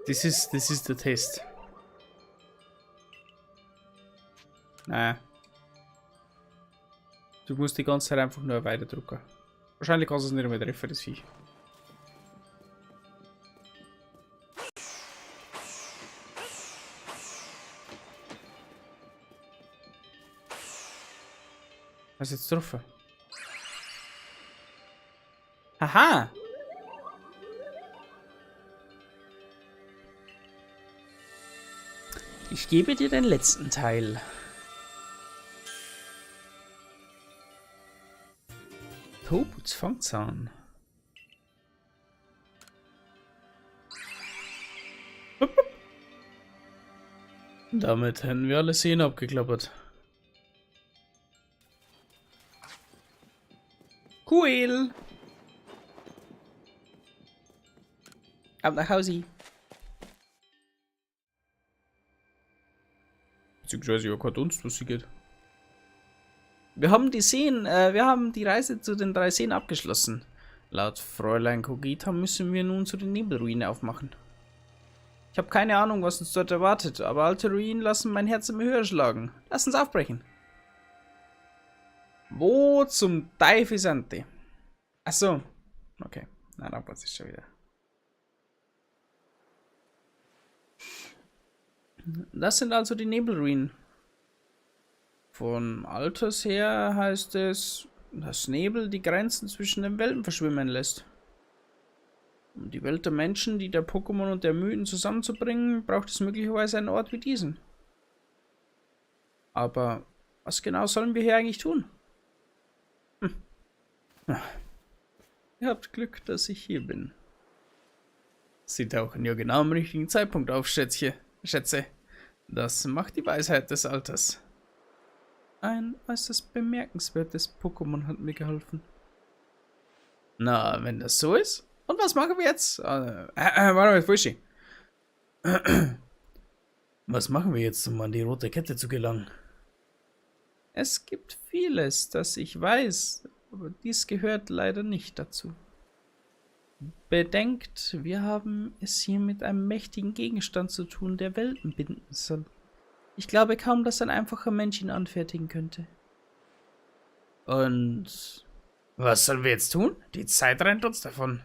This is the test. Naja. Du musst die ganze Zeit einfach nur weiter drücken. Wahrscheinlich kannst du es nicht mehr treffen, das Viech. Was ist jetzt getroffen? Aha! Ich gebe dir den letzten Teil. Tobuts Fangzahn. Damit hätten wir alle Seen abgeklappert. Cool. Ab nach Hause. Beziehungsweise ja kein Dunst, was sie geht. Wir haben die Reise zu den 3 Seen abgeschlossen. Laut Fräulein Kogita müssen wir nun zu den Nebelruinen aufmachen. Ich habe keine Ahnung, was uns dort erwartet, aber alte Ruinen lassen mein Herz immer höher schlagen. Lass uns aufbrechen. Wo zum Teufel sind die? Achso. Okay. Na, dann passt es schon wieder. Das sind also die Nebelruinen. Von Alters her heißt es, dass Nebel die Grenzen zwischen den Welten verschwimmen lässt. Um die Welt der Menschen, die der Pokémon und der Mythen zusammenzubringen, braucht es möglicherweise einen Ort wie diesen. Aber was genau sollen wir hier eigentlich tun? Ihr habt Glück, dass ich hier bin. Sie tauchen ja genau am richtigen Zeitpunkt auf, Schätze. Das macht die Weisheit des Alters. Ein äußerst bemerkenswertes Pokémon hat mir geholfen. Na, wenn das so ist. Und was machen wir jetzt? Warte mal, Fuschi. Was machen wir jetzt, um an die rote Kette zu gelangen? Es gibt vieles, das ich weiß, aber dies gehört leider nicht dazu. Bedenkt, wir haben es hier mit einem mächtigen Gegenstand zu tun, der Welten binden soll. Ich glaube kaum, dass ein einfacher Mensch ihn anfertigen könnte. Und was sollen wir jetzt tun? Die Zeit rennt uns davon.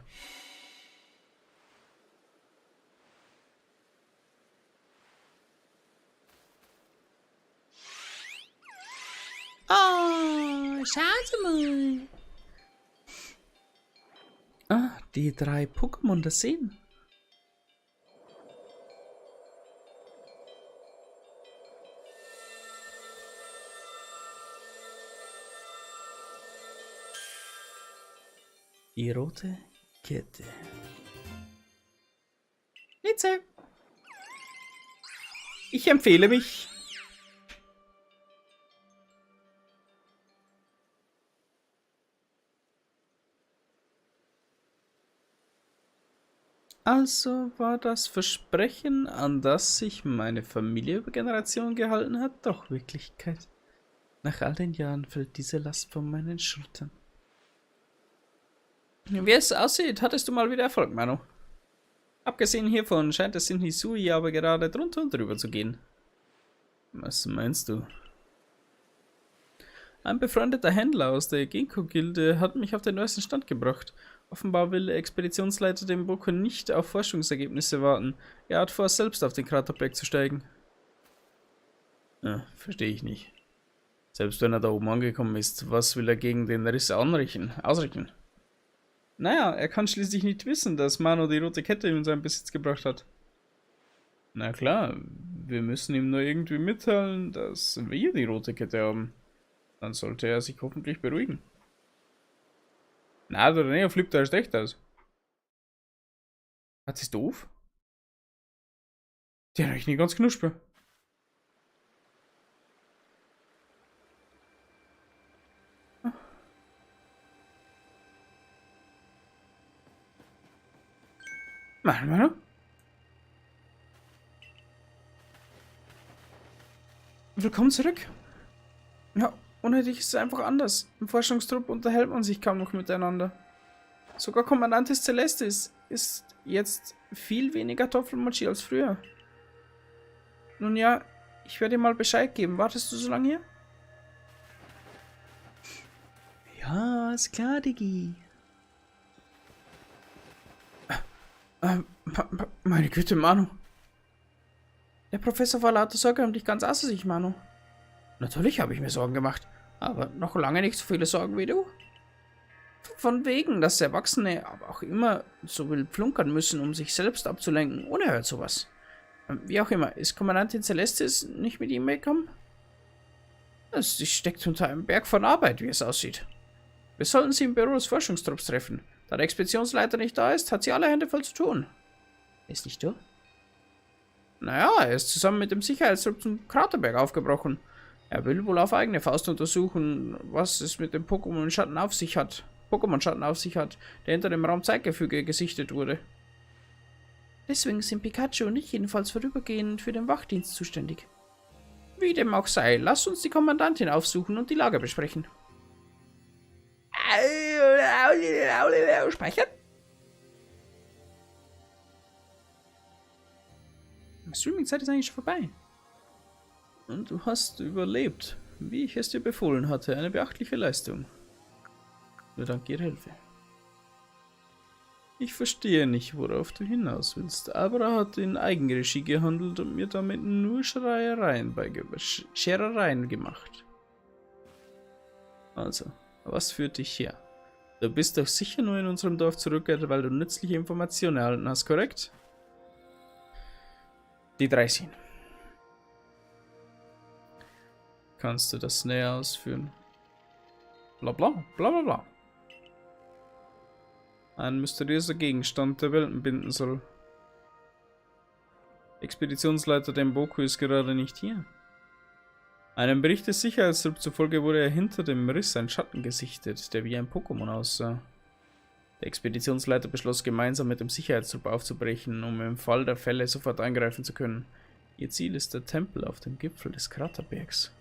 Oh, schaut mal. Ah, die 3 Pokémon der Seen. Die rote Kette. Litze. Ich empfehle mich. Also war das Versprechen, an das sich meine Familie über Generationen gehalten hat, doch Wirklichkeit. Nach all den Jahren fällt diese Last von meinen Schultern. Wie es aussieht, hattest du mal wieder Erfolg, Mano. Abgesehen hiervon scheint es in Hisui aber gerade drunter und drüber zu gehen. Was meinst du? Ein befreundeter Händler aus der Ginkgo-Gilde hat mich auf den neuesten Stand gebracht. Offenbar will der Expeditionsleiter dem Boko nicht auf Forschungsergebnisse warten. Er hat vor, selbst auf den Kraterberg zu steigen. Ja, verstehe ich nicht. Selbst wenn er da oben angekommen ist, was will er gegen den Riss ausrichten? Naja, er kann schließlich nicht wissen, dass Mano die rote Kette in seinen Besitz gebracht hat. Na klar, wir müssen ihm nur irgendwie mitteilen, dass wir die rote Kette haben. Dann sollte er sich hoffentlich beruhigen. Na, der René flippt da erst echt aus. Hat sie's doof? Den habe ich nie ganz knuspert. Mano? Willkommen zurück. Ja, ohne dich ist es einfach anders. Im Forschungstrupp unterhält man sich kaum noch miteinander. Sogar Kommandantis Celestis ist jetzt viel weniger Topfelmochi als früher. Nun ja, ich werde dir mal Bescheid geben. Wartest du so lange hier? Ja, ist klar, Diggi. Meine Güte, Manu. Der Professor war lauter Sorge um dich ganz außer sich, Manu. Natürlich habe ich mir Sorgen gemacht, aber noch lange nicht so viele Sorgen wie du. Von wegen, dass Erwachsene aber auch immer so wild flunkern müssen, um sich selbst abzulenken. Unerhört sowas. Wie auch immer, ist Kommandantin Celestis nicht mit ihm mitgekommen? Sie steckt unter einem Berg von Arbeit, wie es aussieht. Wir sollten sie im Büro des Forschungstrupps treffen. Da der Expeditionsleiter nicht da ist, hat sie alle Hände voll zu tun. Ist nicht du? Naja, er ist zusammen mit dem Sicherheitstrupp zum Kraterberg aufgebrochen. Er will wohl auf eigene Faust untersuchen, was es mit dem Pokémon-Schatten auf sich hat. Der hinter dem Raumzeitgefüge gesichtet wurde. Deswegen sind Pikachu und ich jedenfalls vorübergehend für den Wachdienst zuständig. Wie dem auch sei, lass uns die Kommandantin aufsuchen und die Lage besprechen. Speichern? Die Streaming-Zeit ist eigentlich schon vorbei. Und du hast überlebt, wie ich es dir befohlen hatte. Eine beachtliche Leistung. Nur dank ihrer Hilfe. Ich verstehe nicht, worauf du hinaus willst. Abra hat in Eigenregie gehandelt und mir damit nur Scherereien gemacht. Also, was führt dich her? Du bist doch sicher nur in unserem Dorf zurückgekehrt, weil du nützliche Informationen erhalten hast, korrekt? Die 13. Kannst du das näher ausführen? Bla bla, bla bla bla. Ein mysteriöser Gegenstand, der Welten binden soll. Expeditionsleiter Denboku ist gerade nicht hier. Einem Bericht des Sicherheitstrupps zufolge wurde er hinter dem Riss ein Schatten gesichtet, der wie ein Pokémon aussah. Der Expeditionsleiter beschloss, gemeinsam mit dem Sicherheitstrupp aufzubrechen, um im Fall der Fälle sofort eingreifen zu können. Ihr Ziel ist der Tempel auf dem Gipfel des Kraterbergs.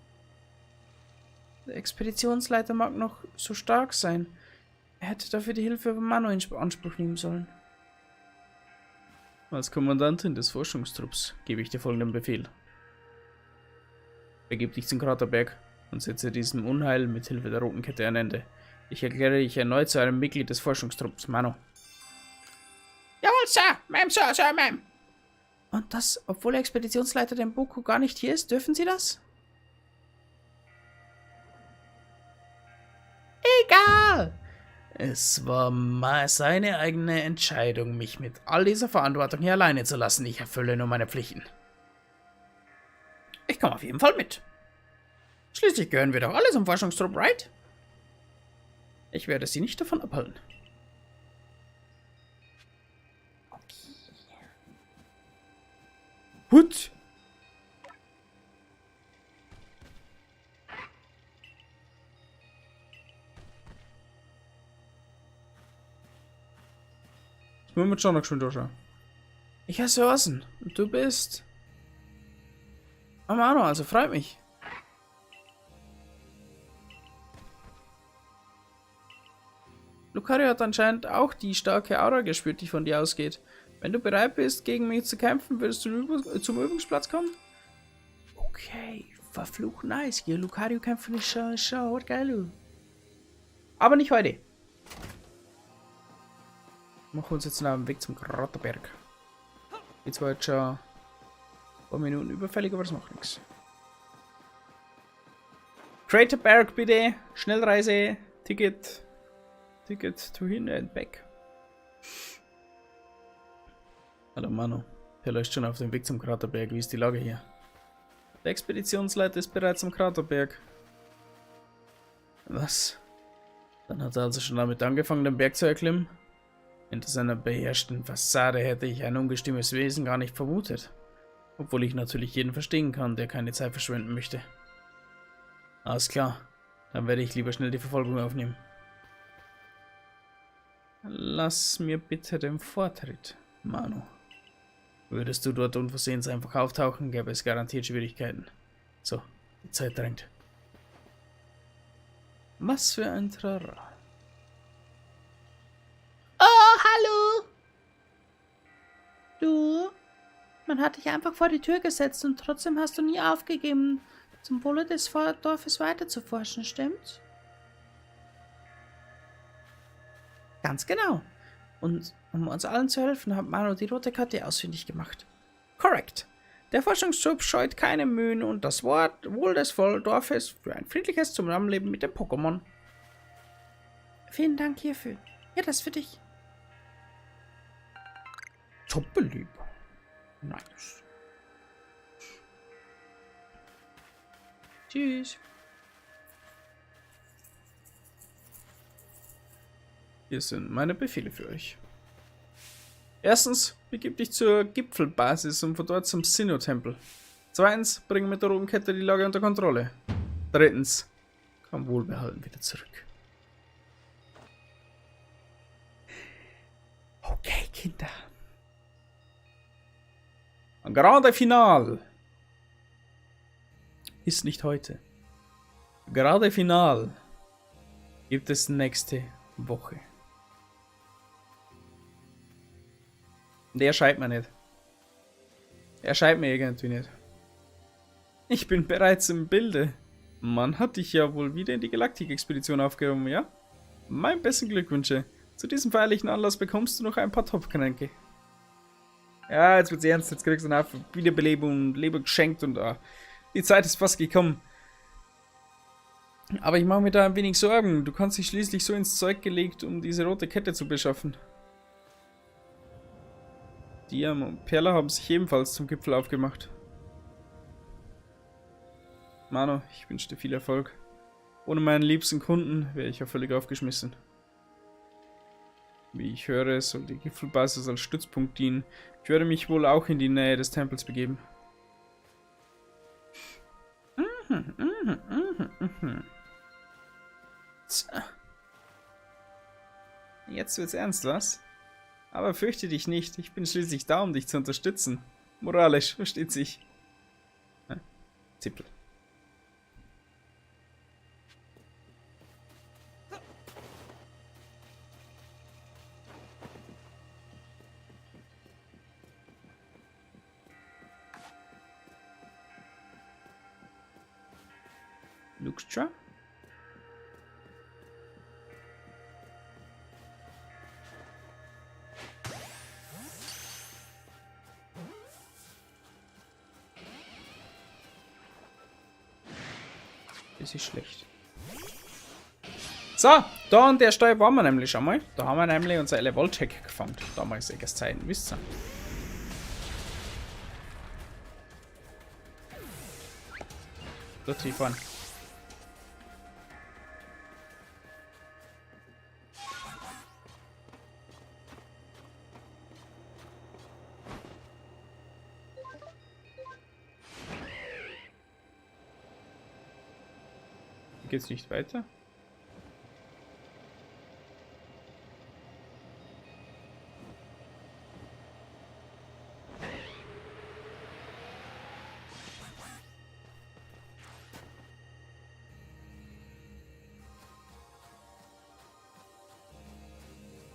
Der Expeditionsleiter mag noch so stark sein. Er hätte dafür die Hilfe von Mano in Anspruch nehmen sollen. Als Kommandantin des Forschungstrupps gebe ich dir folgenden Befehl. Begib dich zum Kraterberg und setze diesem Unheil mit Hilfe der roten Kette ein Ende. Ich erkläre dich erneut zu einem Mitglied des Forschungstrupps, Mano. Jawohl, Sir! Ma'am, Sir, Sir, Ma'am! Und das, obwohl der Expeditionsleiter Denboku gar nicht hier ist, dürfen Sie das? Egal! Es war mal seine eigene Entscheidung, mich mit all dieser Verantwortung hier alleine zu lassen. Ich erfülle nur meine Pflichten. Ich komme auf jeden Fall mit. Schließlich gehören wir doch alle zum Forschungstrupp, right? Ich werde Sie nicht davon abhalten. Okay. Gut. Ich muss mit schon noch schön durchschauen. Ich heiße Orson und du bist... Amano, also freut mich. Lucario hat anscheinend auch die starke Aura gespürt, die von dir ausgeht. Wenn du bereit bist, gegen mich zu kämpfen, würdest du zum Übungsplatz kommen? Okay, verflucht nice. Hier, Lucario kämpfen ist schon geil. Aber nicht heute. Machen wir uns jetzt auf den Weg zum Kraterberg. Jetzt war jetzt schon ein paar Minuten überfällig, aber das macht nichts. Kraterberg bitte. Schnellreise. Ticket to hin and back. Hallo Manu, der läuft schon auf dem Weg zum Kraterberg. Wie ist die Lage hier? Der Expeditionsleiter ist bereits am Kraterberg. Was? Dann hat er also schon damit angefangen, den Berg zu erklimmen? Hinter seiner beherrschten Fassade hätte ich ein ungestümes Wesen gar nicht vermutet. Obwohl ich natürlich jeden verstehen kann, der keine Zeit verschwenden möchte. Alles klar, dann werde ich lieber schnell die Verfolgung aufnehmen. Lass mir bitte den Vortritt, Manu. Würdest du dort unversehens einfach auftauchen, gäbe es garantiert Schwierigkeiten. So, die Zeit drängt. Was für ein Trara. Oh, hallo! Du? Man hat dich einfach vor die Tür gesetzt und trotzdem hast du nie aufgegeben, zum Wohle des Dorfes weiterzuforschen, stimmt's? Ganz genau. Und um uns allen zu helfen, hat Manu die rote Karte ausfindig gemacht. Korrekt. Der Forschungstrupp scheut keine Mühen und das Wohl des Dorfes für ein friedliches Zusammenleben mit dem Pokémon. Vielen Dank hierfür. Ja, das für dich. Doppellieb. Nice. Tschüss. Hier sind meine Befehle für euch. Erstens, begib dich zur Gipfelbasis und von dort zum Sinnoh-Tempel. Zweitens, bringe mit der roten Kette die Lage unter Kontrolle. Drittens, komm wohlbehalten wieder zurück. Okay, Kinder. Grande Final ist nicht heute. Gerade Final gibt es nächste Woche. Der erscheint mir nicht. Er erscheint mir irgendwie nicht. Ich bin bereits im Bilde. Man hat dich ja wohl wieder in die Galaktik-Expedition aufgenommen, ja? Mein besten Glückwünsche. Zu diesem feierlichen Anlass bekommst du noch ein paar Topfkränke. Ja, jetzt wird's ernst. Jetzt kriegst du eine Wiederbelebung und Leben geschenkt und die Zeit ist fast gekommen. Aber ich mache mir da ein wenig Sorgen. Du kannst dich schließlich so ins Zeug gelegt, um diese rote Kette zu beschaffen. Diam und Perla haben sich ebenfalls zum Gipfel aufgemacht. Manu, ich wünsche dir viel Erfolg. Ohne meinen liebsten Kunden wäre ich ja völlig aufgeschmissen. Wie ich höre, soll die Gipfelbasis als Stützpunkt dienen. Ich werde mich wohl auch in die Nähe des Tempels begeben. Jetzt wird's ernst, was? Aber fürchte dich nicht, ich bin schließlich da, um dich zu unterstützen. Moralisch, versteht sich. Zippel. Luxtra? Das ist schlecht. So, da an der Stelle waren wir nämlich schon mal. Da haben wir nämlich unser Elevoltech gefangen. Damals Zeiten, wisst ihr. Dort tief an. Geht's nicht weiter?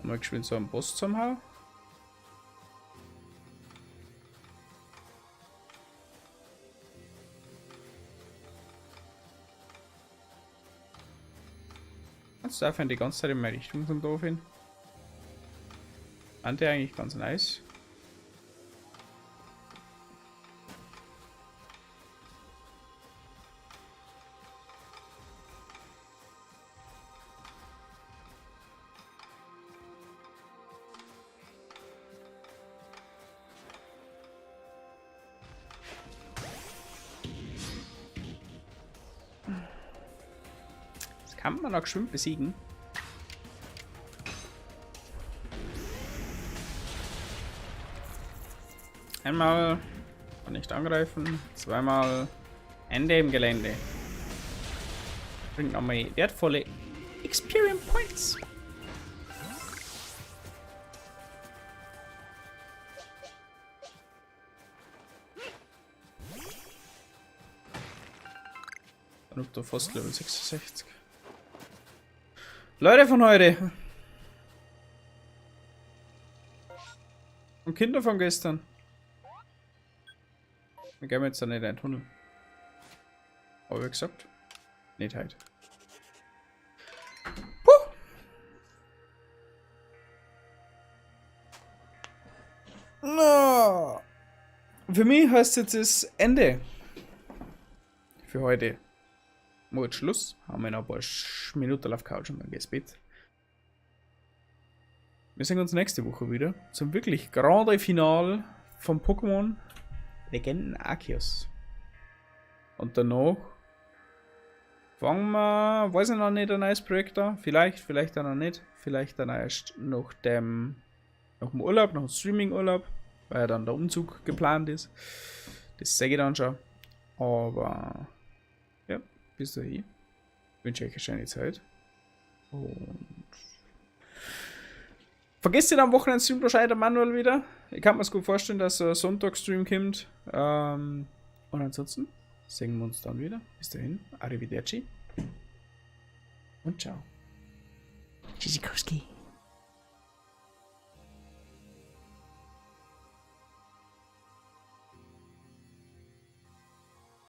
Mal geschwind so einen Boss somehow. Jetzt darf die ganze Zeit in meine Richtung zum Dorf hin. Fand der eigentlich ganz nice. kann man noch geschwind besiegen. Einmal kann nicht angreifen, zweimal Ende im Gelände. Bringt nochmal wertvolle Experience Points. Dann habt ihr fast Level 66. Leute von heute. Und Kinder von gestern. Wir gehen jetzt da nicht in den Tunnel. Aber wie gesagt, nicht heute. Puh. No. Für mich heißt jetzt das Ende. Für heute. Mal jetzt Schluss. Haben wir noch ein paar Minuten auf Couch und dann geht's Bett. Wir sehen uns nächste Woche wieder zum wirklich Grande Finale von Pokémon Legenden Arceus. Und danach fangen wir, weiß ich noch nicht, ein neues Projekt an. Vielleicht auch noch nicht. Vielleicht dann erst nach dem Urlaub, nach dem Streaming-Urlaub, weil ja dann der Umzug geplant ist. Das sehe ich dann schon. Aber ja, bis dahin wünsche ich euch eine schöne Zeit. Und vergesst nicht am Wochenende Stream Bescheid Manuel wieder. Ich kann mir es gut vorstellen, dass ein Sonntagsstream kommt. Und ansonsten sehen wir uns dann wieder. Bis dahin, arrivederci. Und ciao. Tschüssikowski.